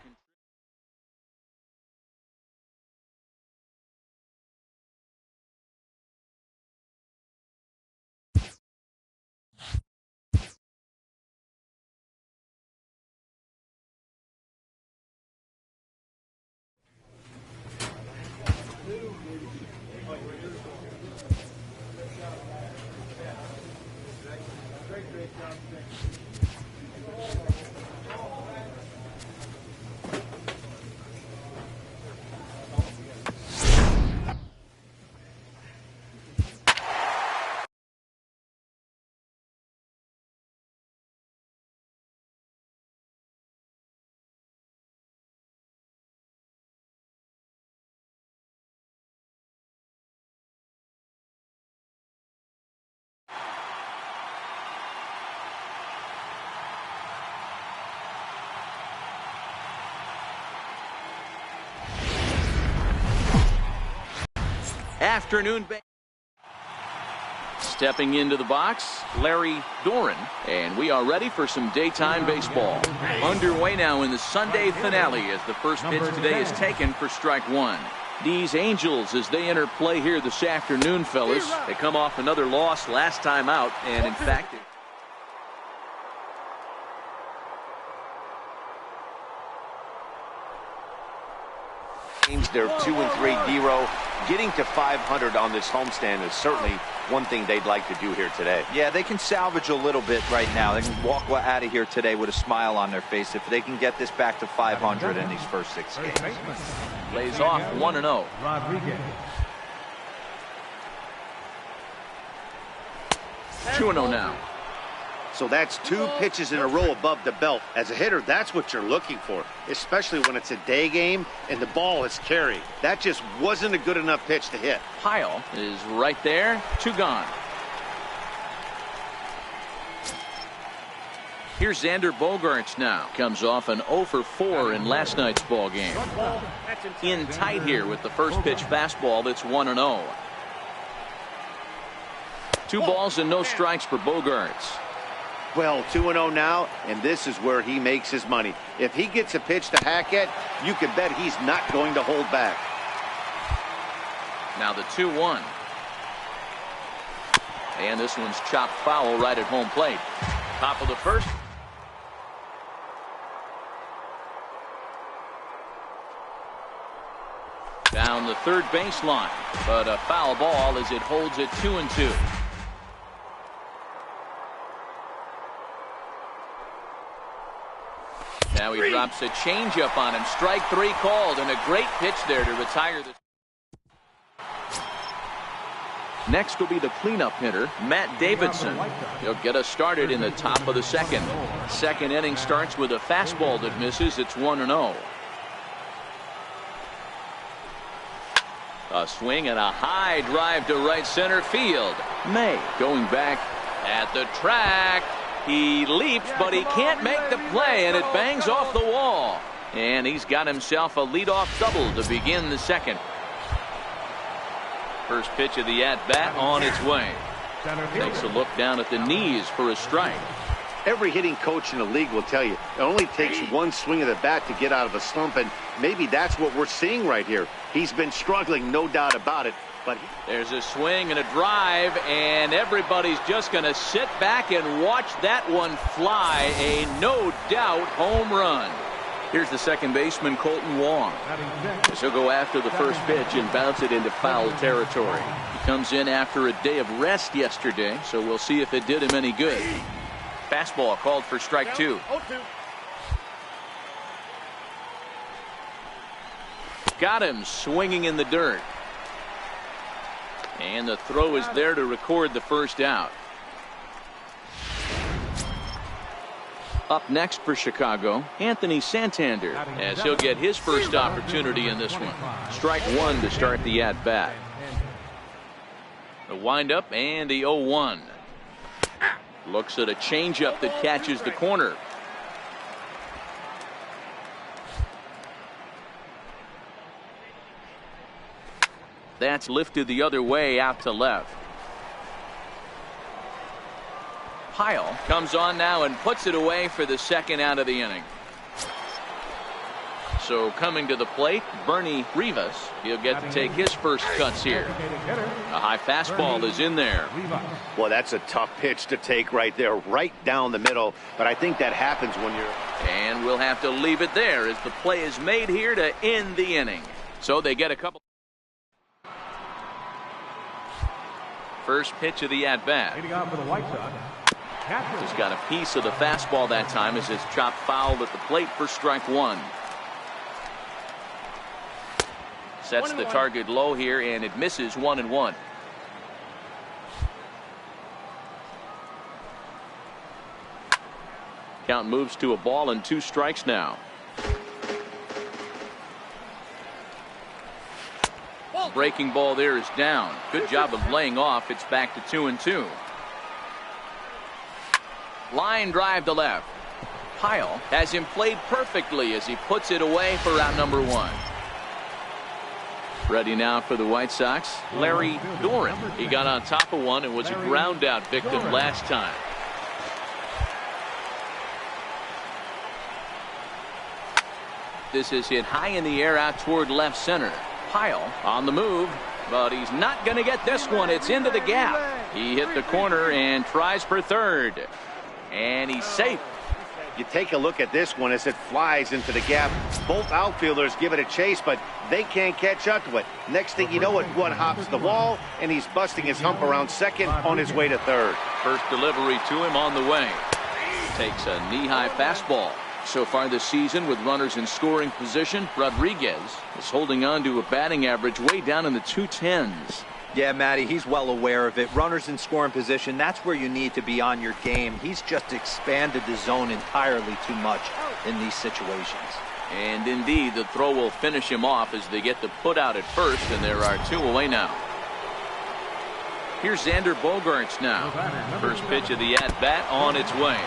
[SPEAKER 1] Afternoon. Stepping into the box, Larry Doran. And we are ready for some daytime baseball. Underway now in the Sunday finale as the first pitch today is taken for strike one. These Angels, as they enter play here this afternoon, fellas, they come off another loss last time out, and in fact,
[SPEAKER 3] they're 2-3 D-row. Getting to 500 on this homestand is certainly one thing they'd like to do here today.
[SPEAKER 2] Yeah, they can salvage a little bit right now. They can walk out of here today with a smile on their face if they can get this back to 500 in these first 6 games.
[SPEAKER 1] Lays off 1-0.
[SPEAKER 4] Rodriguez.
[SPEAKER 1] 2-0 now.
[SPEAKER 3] So that's 2 pitches in a row above the belt. As a hitter, that's what you're looking for, especially when it's a day game and the ball is carried. That just wasn't a good enough pitch to hit.
[SPEAKER 1] Pyle is right there. 2 gone. Here's Xander Bogaerts now. Comes off an 0 for 4 in last night's ball game. In tight here with the first pitch fastball that's 1-0. 2 balls and no strikes for Bogaerts.
[SPEAKER 3] Well, 2-0 now, and this is where he makes his money. If he gets a pitch to hack at, you can bet he's not going to hold back.
[SPEAKER 1] Now the 2-1. And this one's chopped foul right at home plate. Top of the first. Down the third baseline, but a foul ball as it holds it 2-2. Now he drops a changeup on him. Strike 3 called, and a great pitch there to retire the. Next will be the cleanup hitter, Matt Davidson. He'll get us started in the top of the second. Second inning starts with a fastball that misses. It's 1-0. A swing and a high drive to right center field. May going back at the track. He leaps, but he can't make the play, and it bangs off the wall. And he's got himself a leadoff double to begin the second. First pitch of the at-bat on its way. Takes a look down at the knees for a strike.
[SPEAKER 3] Every hitting coach in the league will tell you it only takes one swing of the bat to get out of a slump, and maybe that's what we're seeing right here. He's been struggling, no doubt about it. But
[SPEAKER 1] there's a swing and a drive, and everybody's just going to sit back and watch that one fly. A no-doubt home run. Here's the second baseman, Colton Wong. He'll go after the first pitch and bounce it into foul territory. He comes in after a day of rest yesterday, so we'll see if it did him any good. Fastball called for strike 2. Got him swinging in the dirt. And the throw is there to record the first out. Up next for Chicago, Anthony Santander, as he'll get his first opportunity in this one. Strike 1 to start the at-bat. The windup and the 0-1. Looks at a changeup that catches the corner. That's lifted the other way out to left. Pyle comes on now and puts it away for the second out of the inning. So coming to the plate, Bernie Rivas. He'll get to take his first cuts here. A high fastball is in there.
[SPEAKER 3] Well, that's a tough pitch to take right there, right down the middle. But I think that happens when you're.
[SPEAKER 1] And we'll have to leave it there as the play is made here to end the inning. So they get a couple. First pitch of the at-bat. Just got a piece of the fastball that time as it's chopped foul at the plate for strike 1. Sets the target low here, and it misses 1-1. Count moves to a ball and 2 strikes now. Breaking ball there is down. Good job of laying off. It's back to 2-2. Line drive to left. Pyle has him played perfectly as he puts it away for out number 1. Ready now for the White Sox, Larry Doran. He got on top of one and was a ground out victim last time. This is hit high in the air out toward left center. Pyle on the move, but he's not going to get this one. It's into the gap. He hit the corner and tries for third. And he's safe.
[SPEAKER 3] You take a look at this one as it flies into the gap. Both outfielders give it a chase, but they can't catch up to it. Next thing you know it, one hops the wall, and he's busting his hump around second on his way to third.
[SPEAKER 1] First delivery to him on the way. Takes a knee-high fastball. So far this season, with runners in scoring position, Rodriguez is holding on to a batting average way down in the 210s.
[SPEAKER 2] Yeah, Matty, he's well aware of it. Runners in scoring position, that's where you need to be on your game. He's just expanded the zone entirely too much in these situations.
[SPEAKER 1] And indeed, the throw will finish him off as they get the put out at first, and there are two away now. Here's Xander Bogaerts now. First pitch of the at-bat on its way.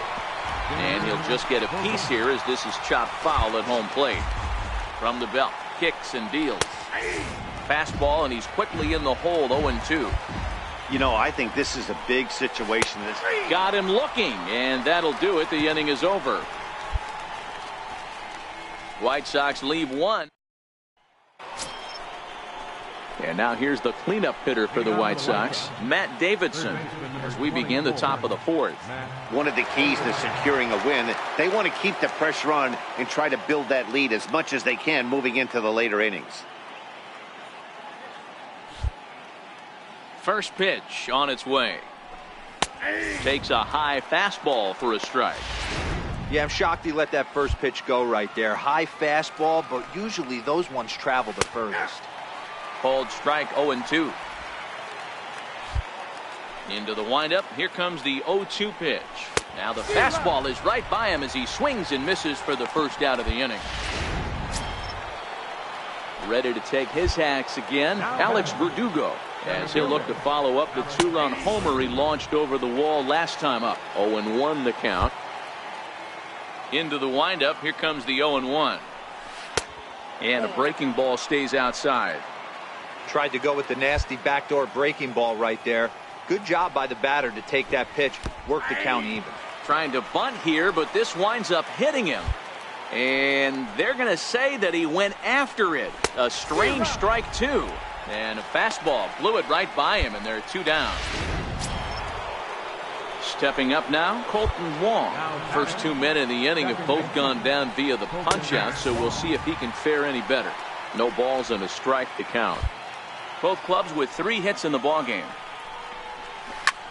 [SPEAKER 1] And he'll just get a piece here as this is chopped foul at home plate. From the belt, kicks and deals. Fastball, and he's quickly in the hole, 0-2.
[SPEAKER 3] You know, I think this is a big situation.
[SPEAKER 1] Got him looking, and that'll do it. The inning is over. White Sox leave one. And now here's the cleanup hitter for the White Sox, Matt Davidson, as we begin the top of the fourth.
[SPEAKER 3] One of the keys to securing a win, they want to keep the pressure on and try to build that lead as much as they can moving into the later innings.
[SPEAKER 1] First pitch on its way. Takes a high fastball for a strike.
[SPEAKER 2] Yeah, I'm shocked he let that first pitch go right there. High fastball, but usually those ones travel the furthest.
[SPEAKER 1] Called strike, 0-2. Into the windup. Here comes the 0-2 pitch. Now the fastball is right by him as he swings and misses for the first out of the inning. Ready to take his hacks again, Alex Verdugo, as he'll look to follow up the two-run homer he launched over the wall last time up. 0-1 the count. Into the windup. Here comes the 0-1. And a breaking ball stays outside.
[SPEAKER 2] Tried to go with the nasty backdoor breaking ball right there. Good job by the batter to take that pitch, work the count even.
[SPEAKER 1] Trying to bunt here, but this winds up hitting him. And they're going to say that he went after it. A strange strike, too. And a fastball blew it right by him, and there are two down. Stepping up now, Colton Wong. First 2 men in the inning have both gone down via the punch-out, so we'll see if he can fare any better. No balls and a strike to count. Both clubs with 3 hits in the ballgame.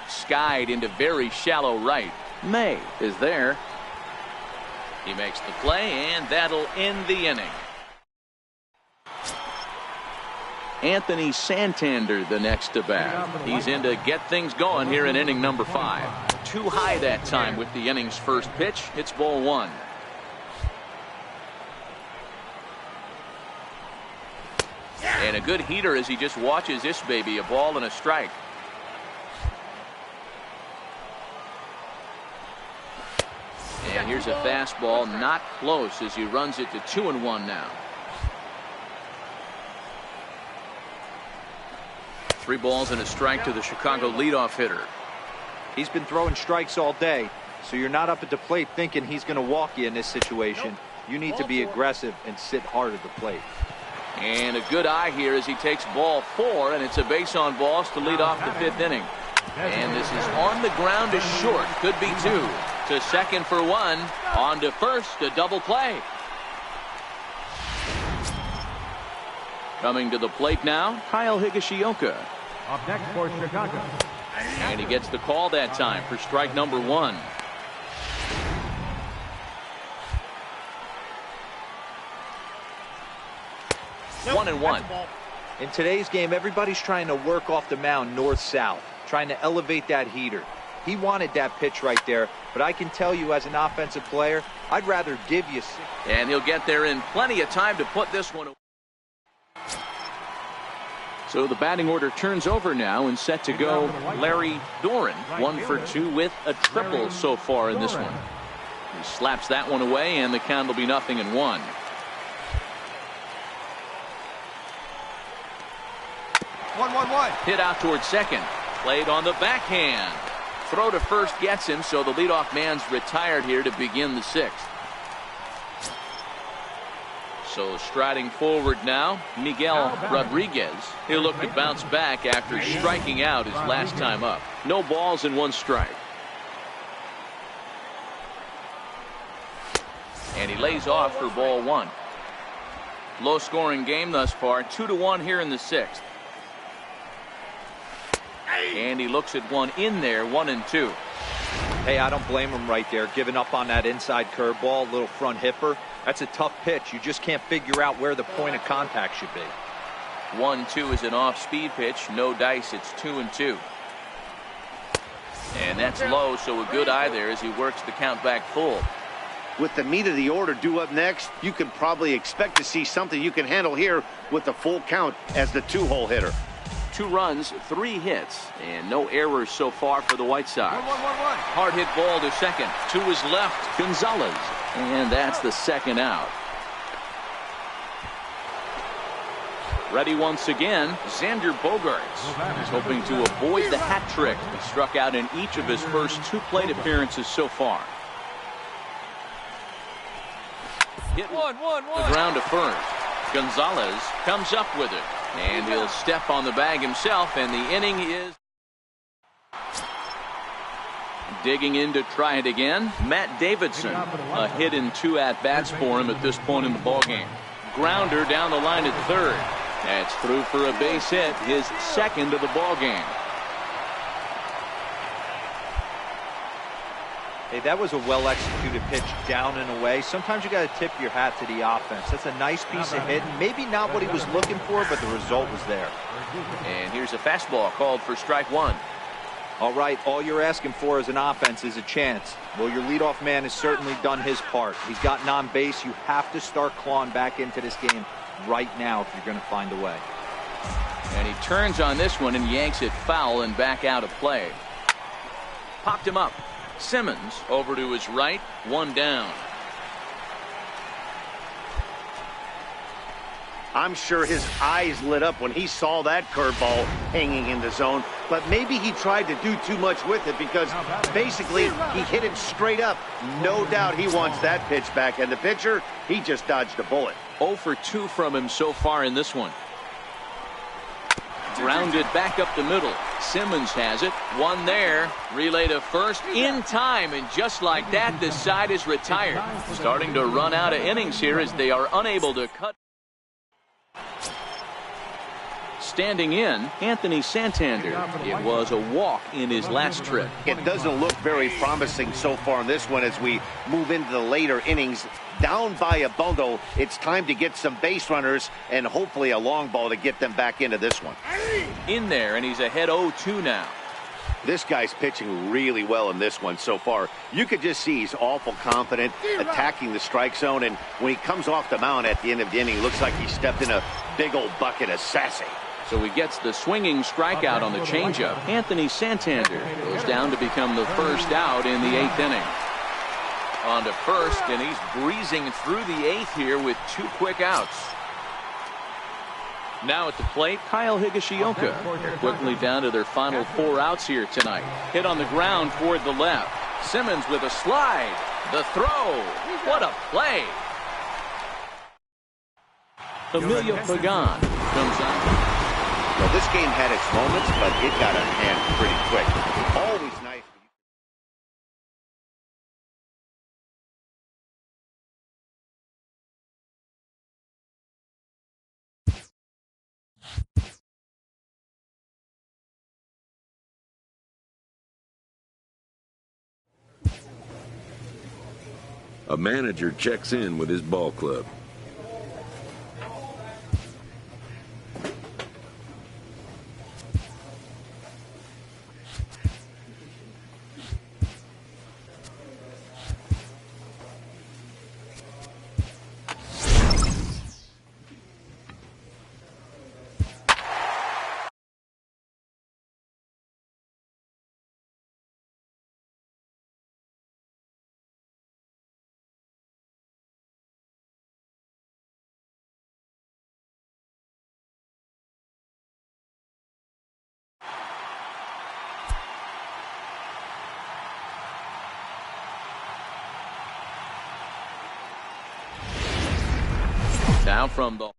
[SPEAKER 1] Skied into very shallow right. May is there. He makes the play, and that'll end the inning. Anthony Santander the next to bat. He's in to get things going here in inning number 5. Too high that time with the inning's first pitch. It's ball 1. And a good heater as he just watches this baby, a ball and a strike. And here's a fastball, not close, as he runs it to 2-1 now. 3 balls and a strike to the Chicago leadoff hitter.
[SPEAKER 2] He's been throwing strikes all day, so you're not up at the plate thinking he's going to walk you in this situation. You need to be aggressive and sit hard at the plate.
[SPEAKER 1] And a good eye here as he takes ball 4, and it's a base on balls to lead off the 5th inning. And this is on the ground to short. Could be 2. To second for 1. On to first. A double play. Coming to the plate now, Kyle Higashioka.
[SPEAKER 4] Up next for Chicago.
[SPEAKER 1] And he gets the call that time for strike number 1.
[SPEAKER 4] Nope,
[SPEAKER 1] 1-1.
[SPEAKER 2] In today's game, everybody's trying to work off the mound north-south, trying to elevate that heater. He wanted that pitch right there, but I can tell you as an offensive player, I'd rather give you 6.
[SPEAKER 1] And he'll get there in plenty of time to put this one away. So the batting order turns over now, and set to go Larry Doran. 1 for 2 with a triple so far in this one. He slaps that one away, and the count will be 0-1.
[SPEAKER 4] 1-1-1.
[SPEAKER 1] Hit out towards second. Played on the backhand. Throw to first gets him, so the leadoff man's retired here to begin the sixth. So striding forward now, Miguel Rodriguez. He'll look to bounce back after striking out his last time up. No balls and 1 strike. And he lays off for ball 1. Low scoring game thus far, 2-1 here in the sixth. And he looks at one in there, 1-2.
[SPEAKER 2] Hey, I don't blame him right there, giving up on that inside curveball, little front hipper. That's a tough pitch. You just can't figure out where the point of contact should be.
[SPEAKER 1] 1-2 is an off-speed pitch. No dice. It's 2-2. And that's low, so a good eye there as he works the count back full.
[SPEAKER 3] With the meat of the order due up next, you can probably expect to see something you can handle here with the full count as the 2-hole hitter.
[SPEAKER 1] 2 runs, 3 hits, and no errors so far for the White Sox.
[SPEAKER 4] 1-1-1-1.
[SPEAKER 1] Hard hit ball to second. To his left, Gonzalez. And that's the second out. Ready once again, Xander Bogaerts. He's hoping to avoid the hat trick. He struck out in each of his first 2 plate appearances so far. Hit
[SPEAKER 4] 1-1-1.
[SPEAKER 1] the ground to first. Gonzalez comes up with it. And he'll step on the bag himself, and the inning is digging in to try it again. Matt Davidson, a hit in 2 at-bats for him at this point in the ballgame. Grounder down the line at third. That's through for a base hit, his second of the ballgame.
[SPEAKER 2] Hey, that was a well-executed pitch down and away. Sometimes you got to tip your hat to the offense. That's a nice piece of hitting. Maybe not what he was looking for, but the result was there.
[SPEAKER 1] And here's a fastball called for strike 1.
[SPEAKER 2] All right, all you're asking for as an offense is a chance. Well, your leadoff man has certainly done his part. He's gotten on base. You have to start clawing back into this game right now if you're going to find a way.
[SPEAKER 1] And he turns on this one and yanks it foul and back out of play. Popped him up. Simmons over to his right, 1 down.
[SPEAKER 3] I'm sure his eyes lit up when he saw that curveball hanging in the zone, but maybe he tried to do too much with it because basically he hit it straight up. No doubt he wants that pitch back, and the pitcher, he just dodged a bullet.
[SPEAKER 1] 0 for 2 from him so far in this one. Grounded back up the middle. Simmons has it. 1 there. Relay to first in time, and just like that, this side is retired. Starting to run out of innings here as they are unable to cut. Standing in, Anthony Santander. It was a walk in his last trip.
[SPEAKER 3] It doesn't look very promising so far in this one as we move into the later innings. Down by a bundle, it's time to get some base runners and hopefully a long ball to get them back into this one.
[SPEAKER 1] In there, and he's ahead 0-2 now.
[SPEAKER 3] This guy's pitching really well in this one so far. You could just see he's awful confident, attacking the strike zone, and when he comes off the mound at the end of the inning, looks like he stepped in a big old bucket of sassy.
[SPEAKER 1] So he gets the swinging strikeout on the changeup. Anthony Santander goes down to become the first out in the 8th inning. On to first, and he's breezing through the 8th here with 2 quick outs. Now at the plate, Kyle Higashioka. They're quickly down to their final 4 outs here tonight. Hit on the ground toward the left. Simmons with a slide. The throw. What a play. Emilio Pagan comes out.
[SPEAKER 3] Well, this game had its moments, but it got out of hand pretty quick. Always nice.
[SPEAKER 5] A manager checks in with his ball club.
[SPEAKER 1] Now from the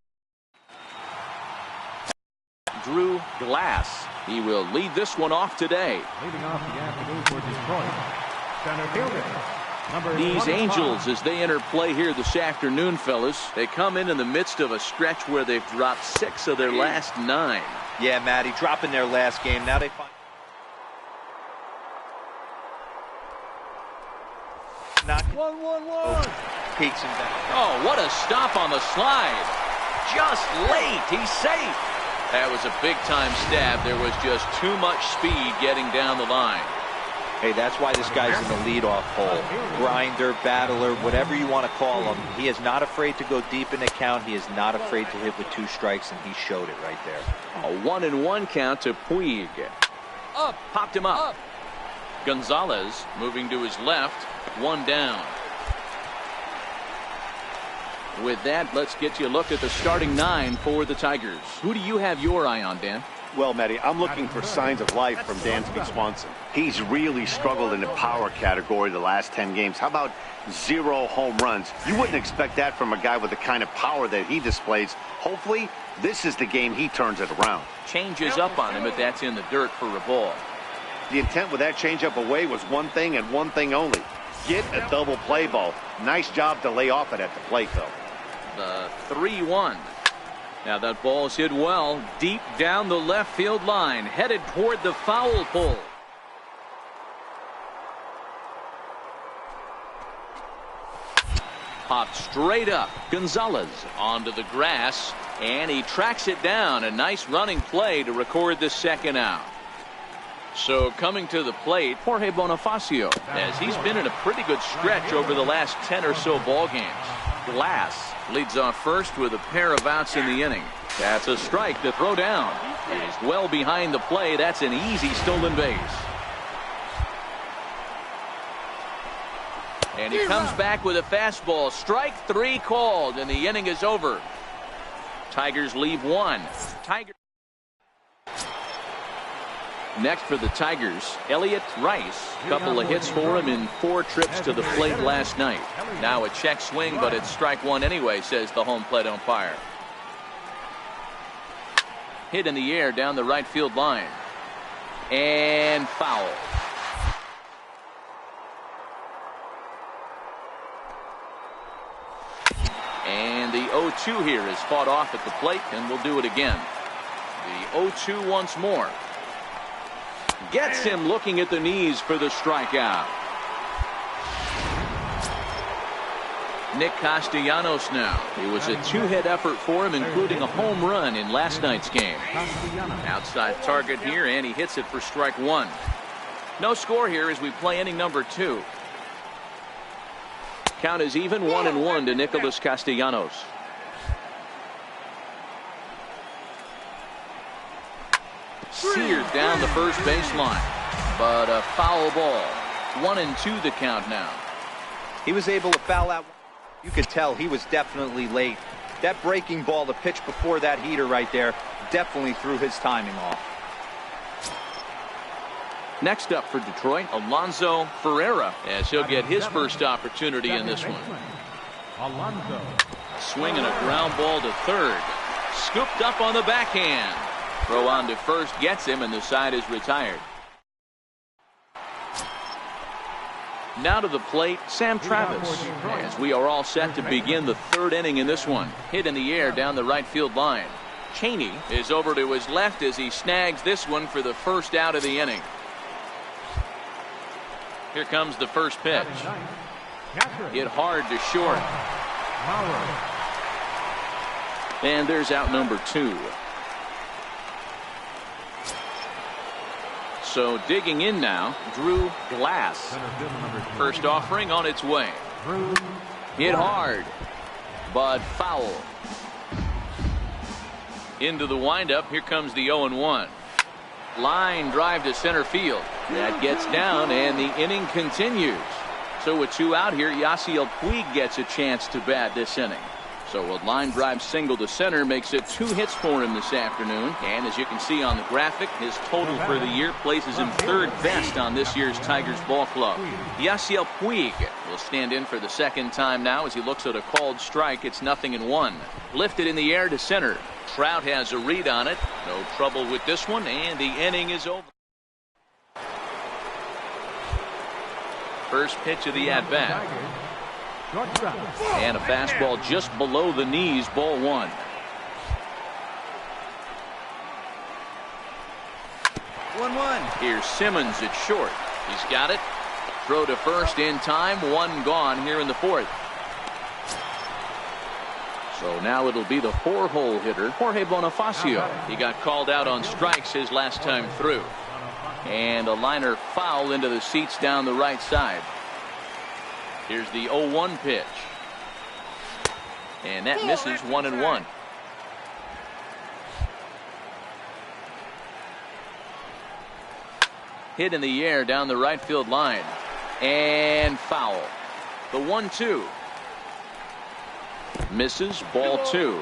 [SPEAKER 1] Drew Glass. He will lead this one off today.
[SPEAKER 4] Leading off the afternoon for Detroit, center fielder, number
[SPEAKER 1] These
[SPEAKER 4] 25.
[SPEAKER 1] Angels, as they enter play here this afternoon, fellas, they come in the midst of a stretch where they've dropped 6 of their last 9.
[SPEAKER 2] Yeah, Matty, dropping their last game. Now they find. Not
[SPEAKER 4] 1-1-1.
[SPEAKER 2] peaks him back.
[SPEAKER 1] Oh, what a stop on the slide. Just late. He's safe. That was a big-time stab. There was just too much speed getting down the line.
[SPEAKER 2] Hey, that's why this guy's in the leadoff hole. Grinder, battler, whatever you want to call him. He is not afraid to go deep in the count. He is not afraid to hit with 2 strikes, and he showed it right there.
[SPEAKER 1] A 1-1 count to Puig. Up. Popped him up. Gonzalez moving to his left. 1 down. With that, let's get you a look at the starting 9 for the Tigers. Who do you have your eye on, Dan?
[SPEAKER 3] Well, Matty, I'm looking for signs of life from Dansby Swanson. He's really struggled in the power category the last 10 games. How about 0 home runs? You wouldn't expect that from a guy with the kind of power that he displays. Hopefully, this is the game he turns it around.
[SPEAKER 1] Changes up on him, but that's in the dirt for a ball.
[SPEAKER 3] The intent with that changeup away was one thing and one thing only. Get a double play ball. Nice job to lay off it at the plate, though.
[SPEAKER 1] The 3-1. Now that ball's hit well deep down the left field line, headed toward the foul pole. Popped straight up. Gonzalez onto the grass, and he tracks it down. A nice running play to record the second out. So coming to the plate, Jorge Bonifacio, as he's been in a pretty good stretch over the last 10 or so ball games. Glass leads off first with a pair of outs in the inning. That's a strike to throw down. He's well behind the play. That's an easy stolen base. And he comes back with a fastball. Strike 3 called, and the inning is over. Tigers leave 1. Tigers. Next for the Tigers, Elliott Rice. Couple of hits for him in 4 trips to the plate last night. Now a check swing, but it's strike 1 anyway, says the home plate umpire. Hit in the air down the right field line. And foul. And the 0-2 here is fought off at the plate, and we'll do it again. The 0-2 once more. Gets him looking at the knees for the strikeout. Nick Castellanos now. It was a 2-hit effort for him, including a home run in last night's game. Outside target here, and he hits it for strike 1. No score here as we play inning number 2. Count is even 1-1 to Nicholas Castellanos. Seared down the first baseline, but a foul ball. 1-2 the count now.
[SPEAKER 2] He was able to foul out. You could tell he was definitely late. That breaking ball, the pitch before that heater right there, definitely threw his timing off.
[SPEAKER 1] Next up for Detroit, Alonso Ferreira, as he'll get his first opportunity in this one.
[SPEAKER 4] Alonso.
[SPEAKER 1] Swinging a ground ball to third. Scooped up on the backhand. Throw on to first gets him, and the side is retired. Now to the plate, Sam Travis, as we are all set to begin the 3rd inning in this one. Hit in the air down the right field line. Cheney is over to his left as he snags this one for the first out of the inning. Here comes the first pitch. Hit hard to short. And there's out number 2. So digging in now, Drew Glass. First offering on its way. Hit hard, but foul. Into the windup. Here comes the 0-1. Line drive to center field. That gets down, and the inning continues. So with 2 out here, Yasiel Puig gets a chance to bat this inning. So a line drive single to center makes it 2 hits for him this afternoon. And as you can see on the graphic, his total for the year places him 3rd best on this year's Tigers ball club. Yasiel Puig will stand in for the 2nd time now as he looks at a called strike. It's 0-1. Lifted in the air to center. Trout has a read on it. No trouble with this one, and the inning is over. First pitch of the at-bat. And a fastball just below the knees, ball 1. Here's Simmons at short. He's got it. Throw to first in time. 1 gone here in the 4th. So now it'll be the 4-hole hitter, Jorge Bonifacio. He got called out on strikes his last time through. And a liner foul into the seats down the right side. Here's the 0-1 pitch. And that misses 1-1. Hit in the air down the right field line. And foul. The 1-2. Misses, ball 2.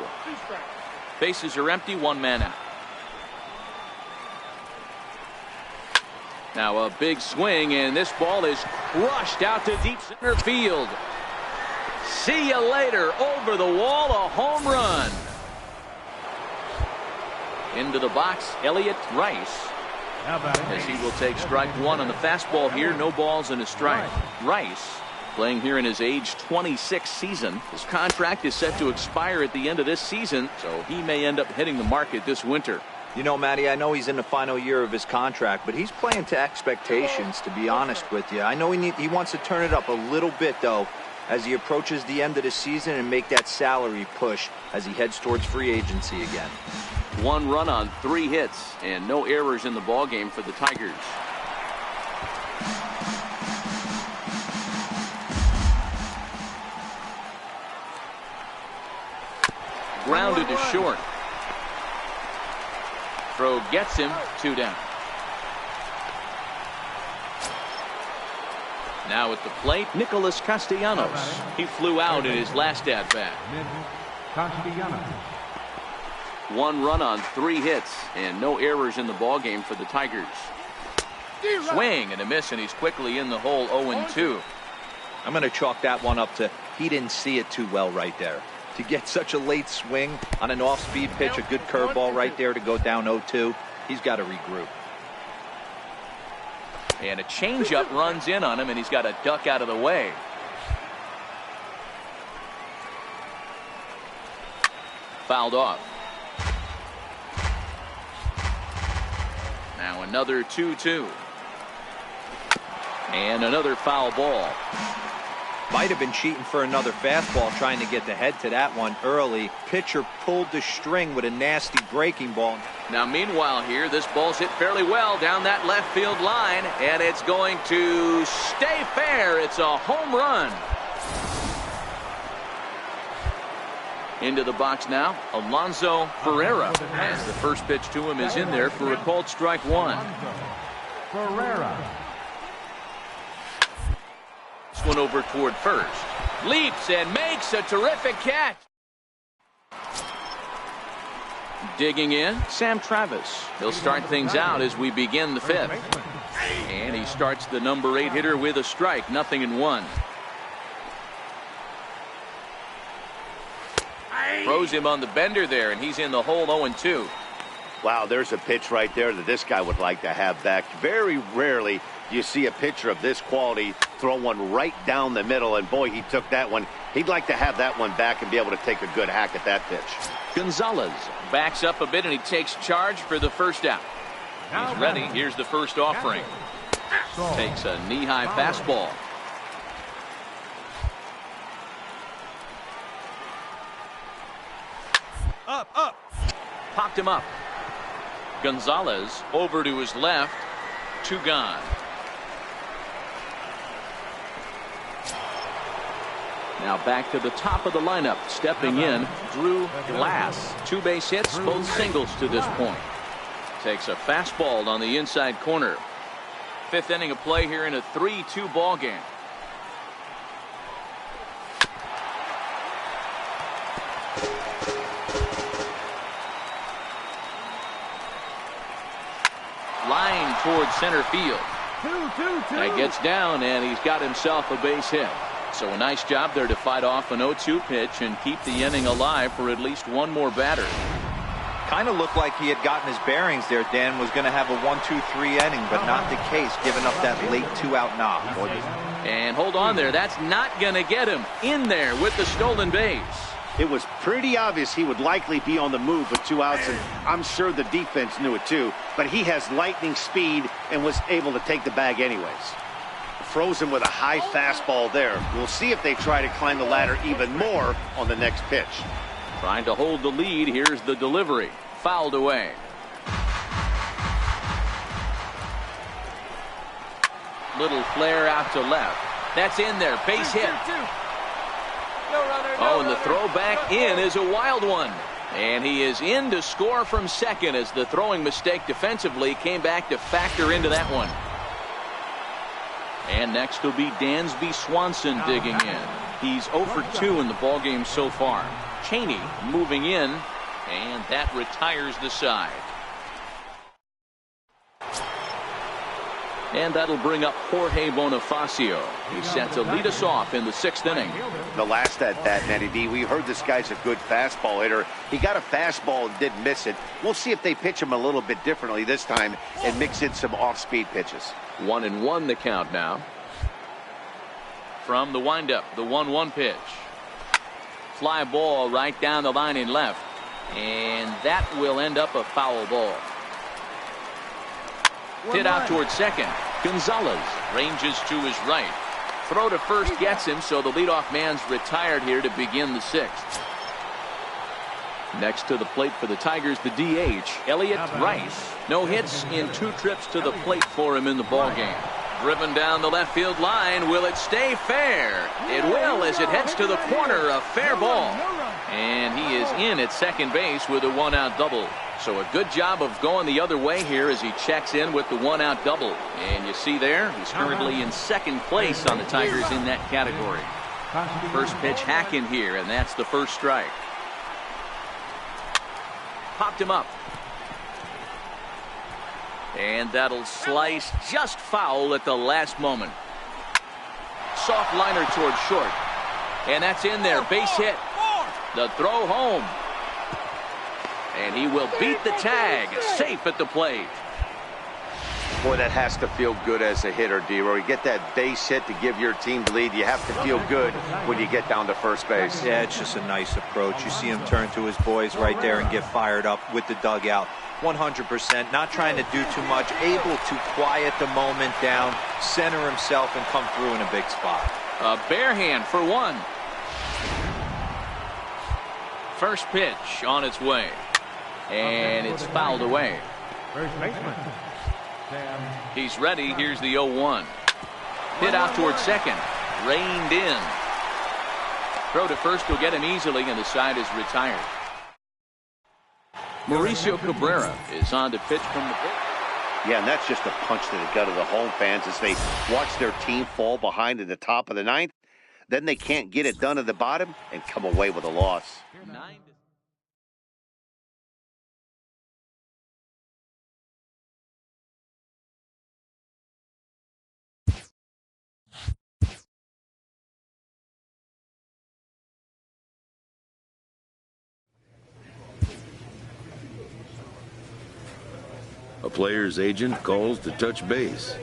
[SPEAKER 1] Bases are empty, 1 man out. Now a big swing, and this ball is crushed out to deep center field. See you later. Over the wall, a home run. Into the box, Elliott Rice. As he will take strike 1 on the fastball here. No balls and a strike. Rice playing here in his age 26 season. His contract is set to expire at the end of this season, so he may end up hitting the market this winter.
[SPEAKER 2] You know, Matty, I know he's in the final year of his contract, but he's playing to expectations, to be honest with you. I know he wants to turn it up a little bit, though, as he approaches the end of the season and make that salary push as he heads towards free agency again.
[SPEAKER 1] 1 run on 3 hits and no errors in the ballgame for the Tigers. Grounded to short. Throw gets him, 2 down. Now at the plate, Nicholas Castellanos. He flew out in his last at-bat. 1 run on 3 hits and no errors in the ballgame for the Tigers. Swing and a miss, and he's quickly in the hole. 0-2.
[SPEAKER 2] I'm going to chalk that one up to he didn't see it too well right there. To get such a late swing on an off-speed pitch, a good curveball right there to go down 0-2, he's got to regroup.
[SPEAKER 1] And a changeup runs in on him, and he's got to duck out of the way. Fouled off. Now another 2-2. And another foul ball.
[SPEAKER 2] Might have been cheating for another fastball, trying to get the head to that one early. Pitcher pulled the string with a nasty breaking ball.
[SPEAKER 1] Now meanwhile here, this ball's hit fairly well down that left field line, and it's going to stay fair. It's a home run. Into the box now, Alonso Ferreira. As the first pitch to him is in there for a called strike 1.
[SPEAKER 4] Ferreira.
[SPEAKER 1] This one over toward first. Leaps and makes a terrific catch. Digging in, Sam Travis. He'll start things out as we begin the 5th. And he starts the number 8 hitter with a strike. 0-1. Throws him on the bender there, and he's in the hole. 0-2.
[SPEAKER 3] Wow, there's a pitch right there that this guy would like to have back. Very rarely you see a pitcher of this quality throw one right down the middle, and boy, he took that one. He'd like to have that one back and be able to take a good hack at that pitch.
[SPEAKER 1] Gonzalez backs up a bit, and he takes charge for the first out. He's ready. Here's the first offering. Takes a knee-high fastball. Up. Popped him up. Gonzalez over to his left. 2 gone. Now back to the top of the lineup. Stepping in, Drew Glass. 2 base hits, both singles to this point. Takes a fastball on the inside corner. 5th inning of play here in a 3-2 ball game. line towards center field. That gets down, and he's got himself a base hit. So a nice job there to fight off an 0-2 pitch and keep the inning alive for at least one more batter.
[SPEAKER 2] Kind of looked like he had gotten his bearings there. Dan was going to have a 1-2-3 inning, but not the case, giving up that late 2-out knock.
[SPEAKER 1] And hold on there. That's not going to get him in there with the stolen base.
[SPEAKER 3] It was pretty obvious he would likely be on the move with 2 outs, and I'm sure the defense knew it too. But he has lightning speed and was able to take the bag anyways. Frozen with a high fastball there. We'll see if they try to climb the ladder even more on the next pitch.
[SPEAKER 1] Trying to hold the lead. Here's the delivery. Fouled away. Little flare out to left. That's in there. Base hit. Oh, and the throw back in is a wild one. And he is in to score from second as the throwing mistake defensively came back to factor into that one. And next will be Dansby Swanson digging in. He's 0 for 2 in the ballgame so far. Cheney moving in, and that retires the side. And that'll bring up Jorge Bonifacio. He's set to lead us off in the 6th inning.
[SPEAKER 3] The last at bat, Matty D, we heard this guy's a good fastball hitter. He got a fastball and didn't miss it. We'll see if they pitch him a little bit differently this time and mix in some off-speed pitches.
[SPEAKER 1] 1-1 the count now. From the windup, the 1-1 pitch. Fly ball right down the line in left. And that will end up a foul ball. Hit out towards second. Gonzalez ranges to his right. Throw to first gets him, so the leadoff man's retired here to begin the 6th. Next to the plate for the Tigers, the DH, Elliott Rice. No hits in 2 trips to the plate for him in the ballgame. Driven down the left field line. Will it stay fair? It will as it heads to the corner. A fair ball. And he is in at second base with a 1-out double. So a good job of going the other way here as he checks in with the 1-out double. And you see there, he's currently in 2nd place on the Tigers in that category. First pitch hacking here, and that's the first strike. Popped him up. And that'll slice just foul at the last moment. Soft liner towards short. And that's in there. Base hit. The throw home. And he will beat the tag. Safe at the plate.
[SPEAKER 3] Boy, that has to feel good as a hitter, D-Roy. You get that base hit to give your team the lead. You have to feel good when you get down to first base.
[SPEAKER 2] Yeah, it's just a nice approach. You see him turn to his boys right there and get fired up with the dugout. 100%, not trying to do too much, able to quiet the moment down, center himself, and come through in a big spot.
[SPEAKER 1] A bare hand for one. First pitch on its way. And it's fouled away.
[SPEAKER 4] First baseman.
[SPEAKER 1] He's ready. Here's the 0-1. Hit out towards second. Reined in. Throw to first will get him easily, and the side is retired. Mauricio Cabrera is on to pitch from the plate.
[SPEAKER 3] Yeah, and that's just a punch to the gut of the home fans as they watch their team fall behind at the top of the 9th. Then they can't get it done at the bottom and come away with a loss.
[SPEAKER 5] A player's agent calls to touch base.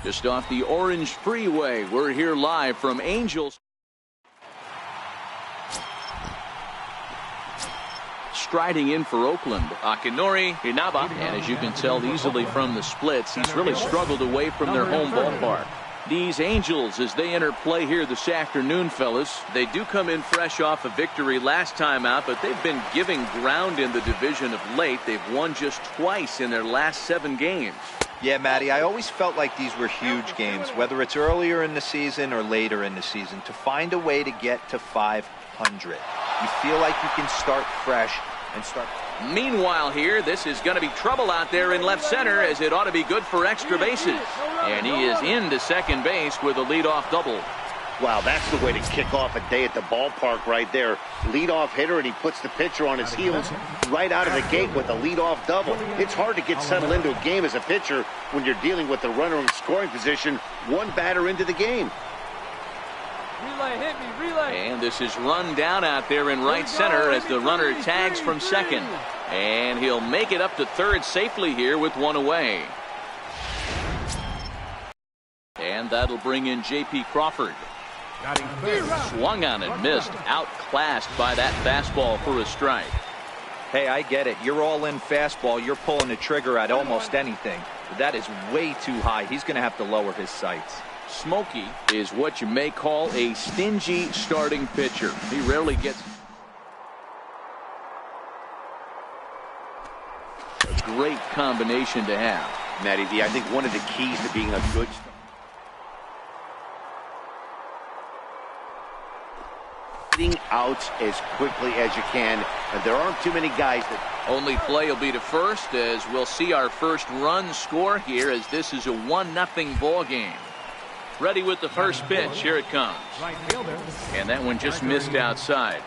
[SPEAKER 1] Just off the Orange Freeway, we're here live from Angels. Striding in for Oakland, Akinori Inaba, and as you can tell easily from the splits, he's really struggled away from their home ballpark. These Angels, as they enter play here this afternoon, fellas, they do come in fresh off a victory last time out, but they've been giving ground in the division of late. They've won just twice in their last 7 games.
[SPEAKER 2] Yeah, Matty, I always felt like these were huge games, whether it's earlier in the season or later in the season, to find a way to get to 500. You feel like you can start fresh and start.
[SPEAKER 1] Meanwhile here, this is going to be trouble out there in left center, as it ought to be good for extra bases. And he is into second base with a leadoff double.
[SPEAKER 3] Wow, that's the way to kick off a day at the ballpark right there. Leadoff hitter, and he puts the pitcher on his heels right out of the gate with a leadoff double. It's hard to get settled into a game as a pitcher when you're dealing with the runner in scoring position, one batter into the game.
[SPEAKER 6] Relay, hit me, relay.
[SPEAKER 1] And this is run down out there in right center as the runner tags from second. And he'll make it up to third safely here with one away. And that'll bring in J.P. Crawford. Swung on and missed, outclassed by that fastball for a strike.
[SPEAKER 2] Hey, I get it. You're all in fastball. You're pulling the trigger at almost anything. But that is way too high. He's going to have to lower his sights.
[SPEAKER 1] Smokey is what you may call a stingy starting pitcher. He rarely gets a great combination to have.
[SPEAKER 3] Matty V, I think one of the keys to being a good getting outs as quickly as you can, and there aren't too many guys that.
[SPEAKER 1] Only play will be to first, as we'll see our first run score here, as this is a 1-0 ball game. Ready with the first pitch. Here it comes. And that one just missed outside.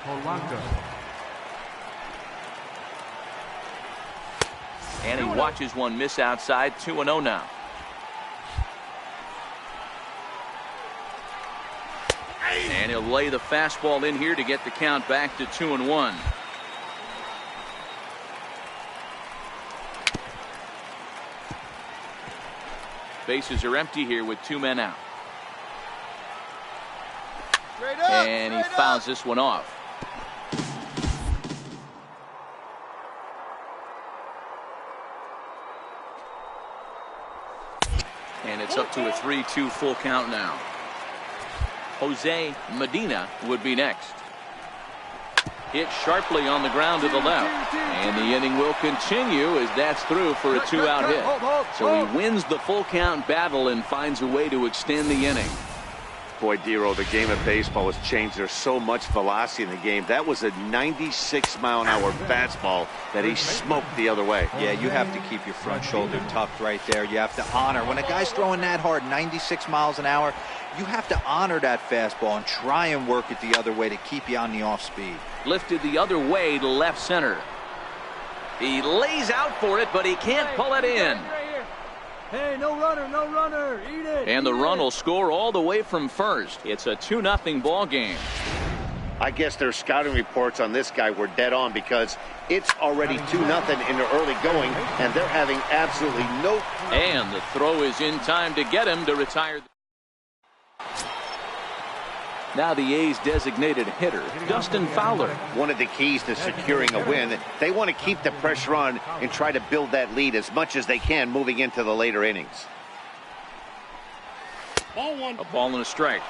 [SPEAKER 1] And he watches one miss outside. 2-0 now. And he'll lay the fastball in here to get the count back to 2-1. Bases are empty here with 2 men out. And he fouls this one off. And it's up to a 3-2 full count now. Jose Medina would be next. Hit sharply on the ground to the left. And the inning will continue as that's through for a 2-out hit. So he wins the full count battle and finds a way to extend the inning.
[SPEAKER 3] Boy, Dero, the game of baseball has changed. There's so much velocity in the game. That was a 96-mile-an-hour fastball that he smoked the other way.
[SPEAKER 2] Yeah, you have to keep your front shoulder tucked right there. You have to honor. When a guy's throwing that hard, 96 miles an hour, you have to honor that fastball and try and work it the other way to keep you on the off speed.
[SPEAKER 1] Lifted the other way to left center. He lays out for it, but he can't pull it in.
[SPEAKER 6] Hey, no runner, no runner. Eat it.
[SPEAKER 1] And the run will score all the way from first. It's a 2-0 ball game.
[SPEAKER 3] I guess their scouting reports on this guy were dead on, because it's already 2-0 in the early going, and they're having absolutely no.
[SPEAKER 1] And the throw is in time to get him to retire. Now the A's designated hitter, Dustin Fowler.
[SPEAKER 3] One of the keys to securing a win, they want to keep the pressure on and try to build that lead as much as they can moving into the later innings.
[SPEAKER 1] A ball and a strike.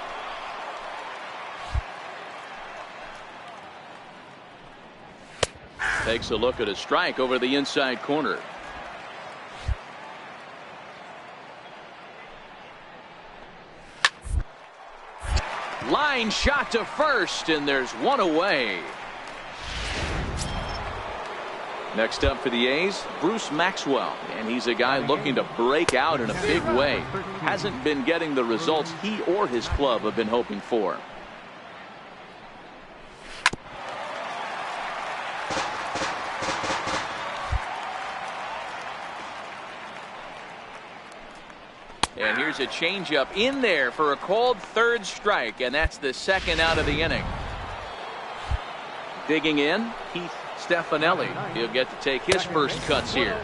[SPEAKER 1] Takes a look at a strike over the inside corner. Line shot to first, and there's one away. Next up for the A's, Bruce Maxwell, and he's a guy looking to break out in a big way. Hasn't been getting the results he or his club have been hoping for. And here's a changeup in there for a called third strike, and that's the second out of the inning. Digging in, Keith Stefanelli. He'll get to take his first cuts here.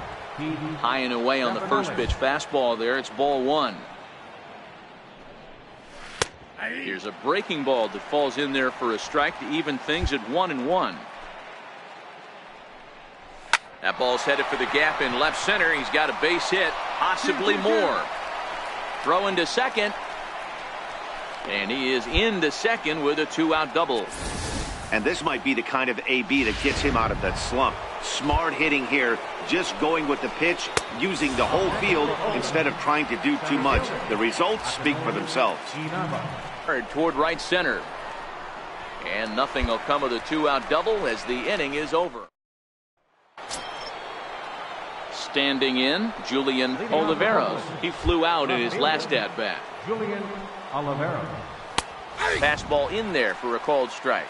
[SPEAKER 1] High and away on the first pitch fastball there. It's ball 1. Here's a breaking ball that falls in there for a strike to even things at 1-1. That ball's headed for the gap in left center. He's got a base hit, possibly more. Throw into second. And he is into second with a 2-out double.
[SPEAKER 3] And this might be the kind of AB that gets him out of that slump. Smart hitting here, just going with the pitch, using the whole field instead of trying to do too much. The results speak for themselves.
[SPEAKER 1] Toward right center. And nothing will come of the 2-out double as the inning is over. Standing in, Julian Oliveros. He flew out in his last at-bat.
[SPEAKER 4] Julian Oliveros.
[SPEAKER 1] Fastball in there for a called strike.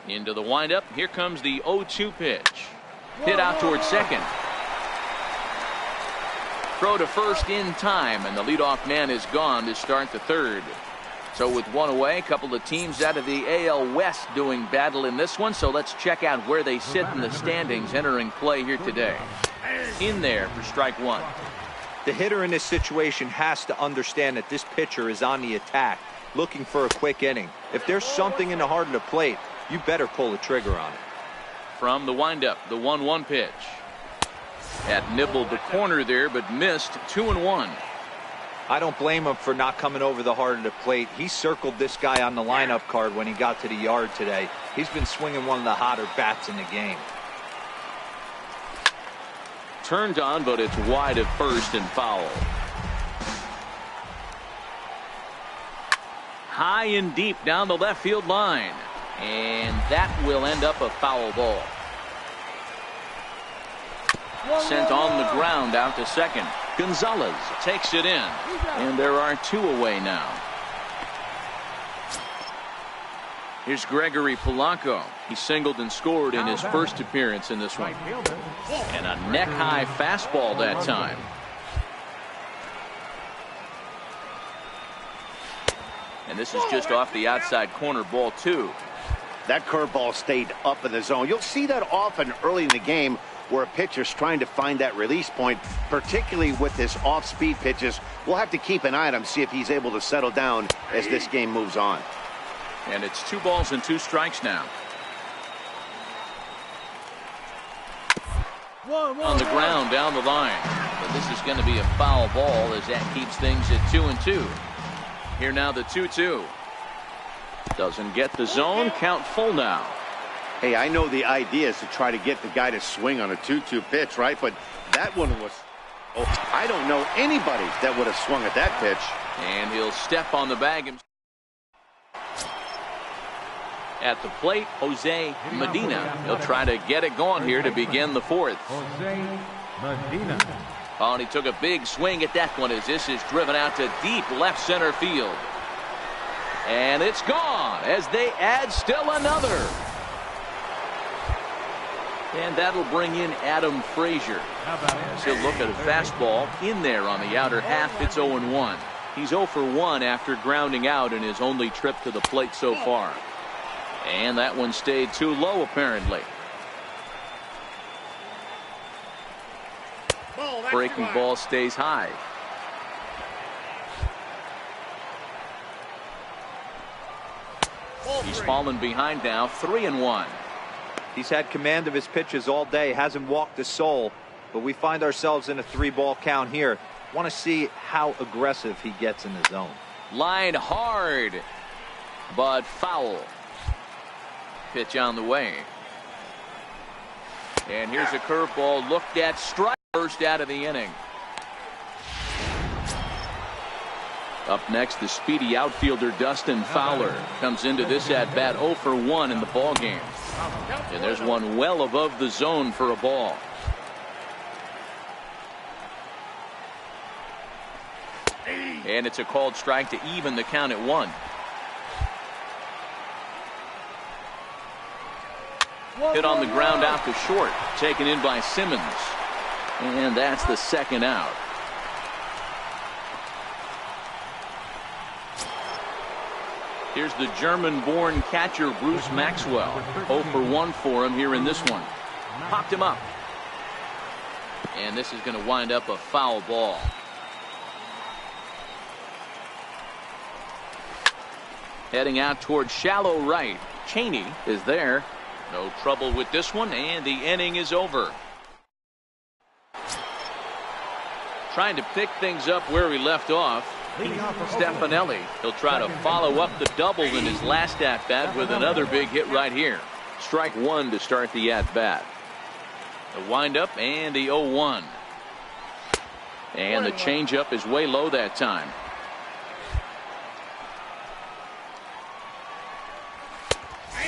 [SPEAKER 1] Into the windup. Here comes the 0-2 pitch. Hit out towards second. Throw to first in time, and the leadoff man is gone to start the third. So with one away, a couple of teams out of the AL West doing battle in this one. So let's check out where they sit in the standings entering play here today. In there for strike one.
[SPEAKER 2] The hitter in this situation has to understand that this pitcher is on the attack, looking for a quick inning. If there's something in the heart of the plate, you better pull the trigger on it.
[SPEAKER 1] From the windup, the 1-1 pitch. That nibbled the corner there, but missed. 2-1.
[SPEAKER 2] I don't blame him for not coming over the heart of the plate. He circled this guy on the lineup card when he got to the yard today. He's been swinging one of the hotter bats in the game.
[SPEAKER 1] Turned on, but it's wide at first and foul. High and deep down the left field line. And that will end up a foul ball. Sent on the ground out to second. Gonzalez takes it in. And there are two away now. Here's Gregory Polanco. He singled and scored in his first appearance in this one. And a neck-high fastball that time. And this is just off the outside corner, ball two.
[SPEAKER 3] That curveball stayed up in the zone. You'll see that often early in the game where a pitcher's trying to find that release point, particularly with his off-speed pitches. We'll have to keep an eye on him, see if he's able to settle down as this game moves on.
[SPEAKER 1] And it's 2 balls and 2 strikes now. On the ground down the line. But this is going to be a foul ball as that keeps things at 2-2. Here now the 2-2. Doesn't get the zone. Count full now.
[SPEAKER 3] Hey, I know the idea is to try to get the guy to swing on a 2-2 pitch, right? But that one was... Oh, I don't know anybody that would have swung at that pitch.
[SPEAKER 1] And he'll step on the bag himself. At the plate, Jose Medina. He'll try to get it going here to begin the fourth.
[SPEAKER 4] Jose Medina.
[SPEAKER 1] Oh, and he took a big swing at that one as this is driven out to deep left center field. And it's gone as they add still another. And that'll bring in Adam Frazier. He'll look at a fastball in there on the outer half. It's 0-1. He's 0 for 1 after grounding out in his only trip to the plate so far. And that one stayed too low apparently. Breaking ball stays high. He's fallen behind now, 3-1.
[SPEAKER 2] He's had command of his pitches all day, hasn't walked a soul, but we find ourselves in a 3-ball count here. Want to see how aggressive he gets in the zone.
[SPEAKER 1] Line hard, but foul. Pitch on the way. And here's a curveball looked at strike, first out of the inning. Up next, the speedy outfielder Dustin Fowler comes into this at bat 0 for 1 in the ball game. And there's one well above the zone for a ball. And it's a called strike to even the count at 1. Hit on the ground out to short, taken in by Simmons. And that's the second out. Here's the German-born catcher Bruce Maxwell. 0 for 1 for him here in this one. Popped him up. And this is going to wind up a foul ball. Heading out towards shallow right. Cheney is there. No trouble with this one, and the inning is over. Trying to pick things up where we left off. Stefanelli. He'll try to follow up the double in his last at-bat with another big hit right here. Strike one to start the at-bat. The windup and the 0-1. And the changeup is way low that time.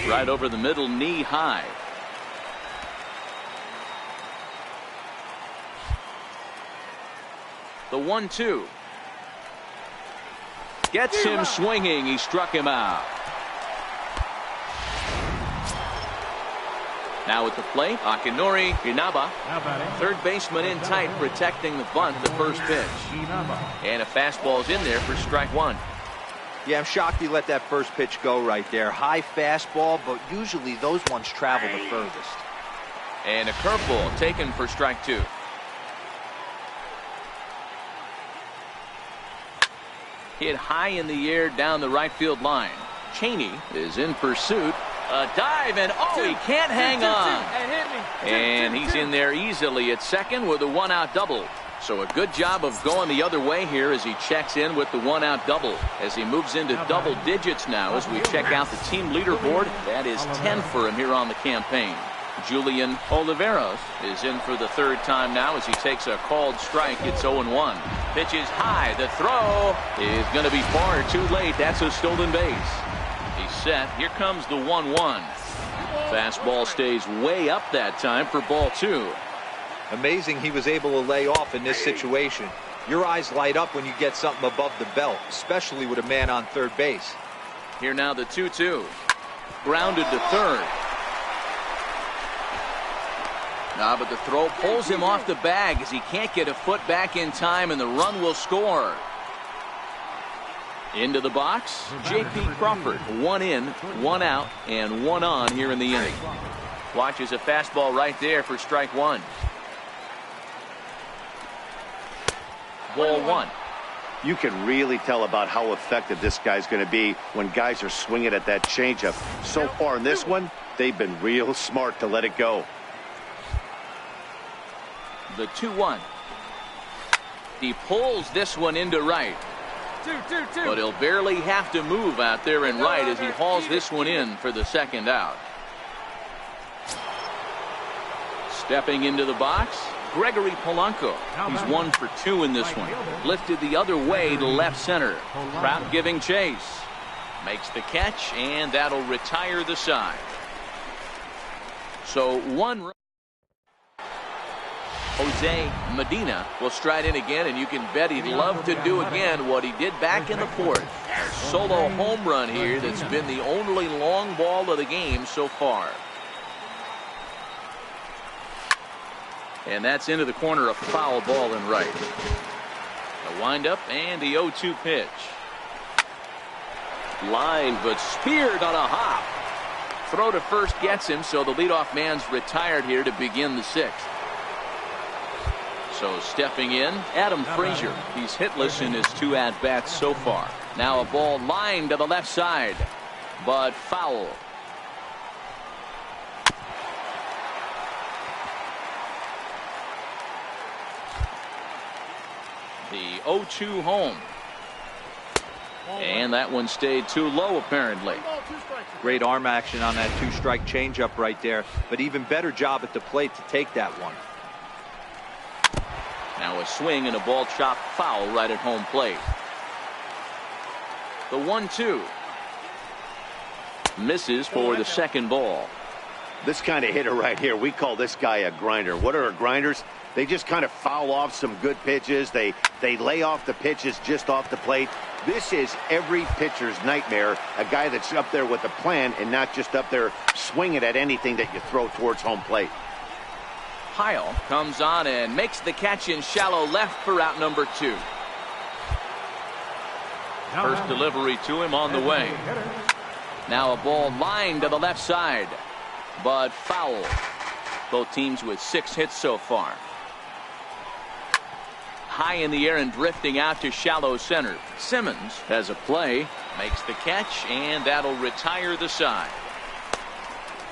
[SPEAKER 1] Right over the middle, knee high. The 1-2. Gets him swinging. He struck him out. Now at the plate, Akinori Inaba. Third baseman in tight, protecting the bunt, the first pitch. And a fastball's in there for strike one.
[SPEAKER 2] Yeah, I'm shocked he let that first pitch go right there. High fastball, but usually those ones travel the furthest.
[SPEAKER 1] And a curveball taken for strike two. Hit high in the air down the right field line. Cheney is in pursuit. A dive, and he can't hang on. And he's in there easily at second with a one-out double. So a good job of going the other way here as he checks in with the one-out double. As he moves into double digits now as we check out the team leaderboard. That is 10 for him here on the campaign. Julian Oliveros is in for the third time now as he takes a called strike. It's 0-1. Pitch is high. The throw is going to be far too late. That's a stolen base. He's set. Here comes the 1-1. Fastball stays way up that time for ball two.
[SPEAKER 2] Amazing he was able to lay off in this situation. Your eyes light up when you get something above the belt, especially with a man on third base.
[SPEAKER 1] Here now the 2-2. Grounded to third. But the throw pulls him off the bag as he can't get a foot back in time, and the run will score. Into the box, J.P. Crawford. One in, one out, and one on here in the inning. Watches a fastball right there for strike one. Ball one.
[SPEAKER 3] You can really tell about how effective this guy's going to be when guys are swinging at that changeup. So far in this one, they've been real smart to let it go.
[SPEAKER 1] The 2-1. He pulls this one into right. But he'll barely have to move out there in right as he hauls this one in for the second out. Stepping into the box, Gregory Polanco. He's 1 for 2 in this one. Lifted the other way to left center. Trout giving chase. Makes the catch, and that'll retire the side. So one run. Jose Medina will stride in again, and you can bet he'd love to do again what he did back in the fourth. A solo home run here that's been the only long ball of the game so far. And that's into the corner, a foul ball in right. The windup and the 0-2 pitch. Line, but speared on a hop. Throw to first gets him, so the leadoff man's retired here to begin the sixth. So stepping in, Adam Frazier. He's hitless in his 2 at-bats so far. Now a ball lined to the left side, but foul. The 0-2 home. And that one stayed too low apparently.
[SPEAKER 2] Great arm action on that 2-strike changeup right there, but even better job at the plate to take that one.
[SPEAKER 1] Now a swing and a ball chopped foul right at home plate. The 1-2. Misses for the second ball.
[SPEAKER 3] This kind of hitter right here, we call this guy a grinder. What are grinders? They just kind of foul off some good pitches. They lay off the pitches just off the plate. This is every pitcher's nightmare, a guy that's up there with a plan and not just up there swinging at anything that you throw towards home plate.
[SPEAKER 1] Heil comes on and makes the catch in shallow left for out number 2. First delivery to him on the way. Now a ball lined to the left side, but foul. Both teams with 6 hits so far. High in the air and drifting out to shallow center. Simmons has a play, makes the catch, and that'll retire the side.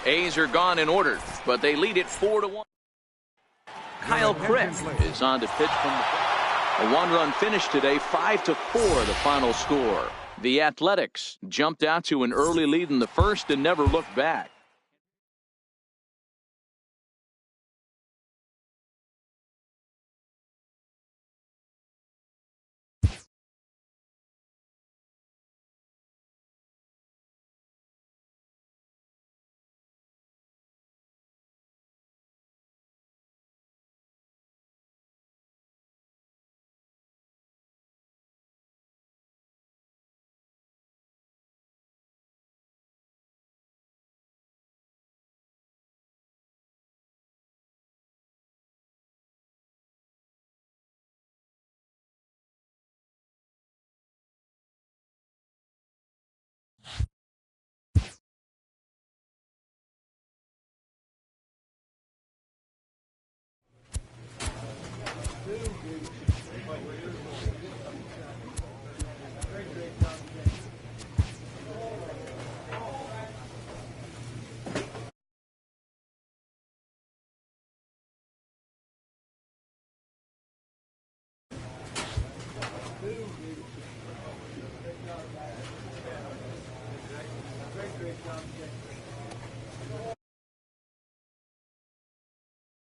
[SPEAKER 1] A's are gone in order, but they lead it 4-1. Kyle Crick is on to pitch from a 1-run finish today, 5-4 the final score. The Athletics jumped out to an early lead in the first and never looked back.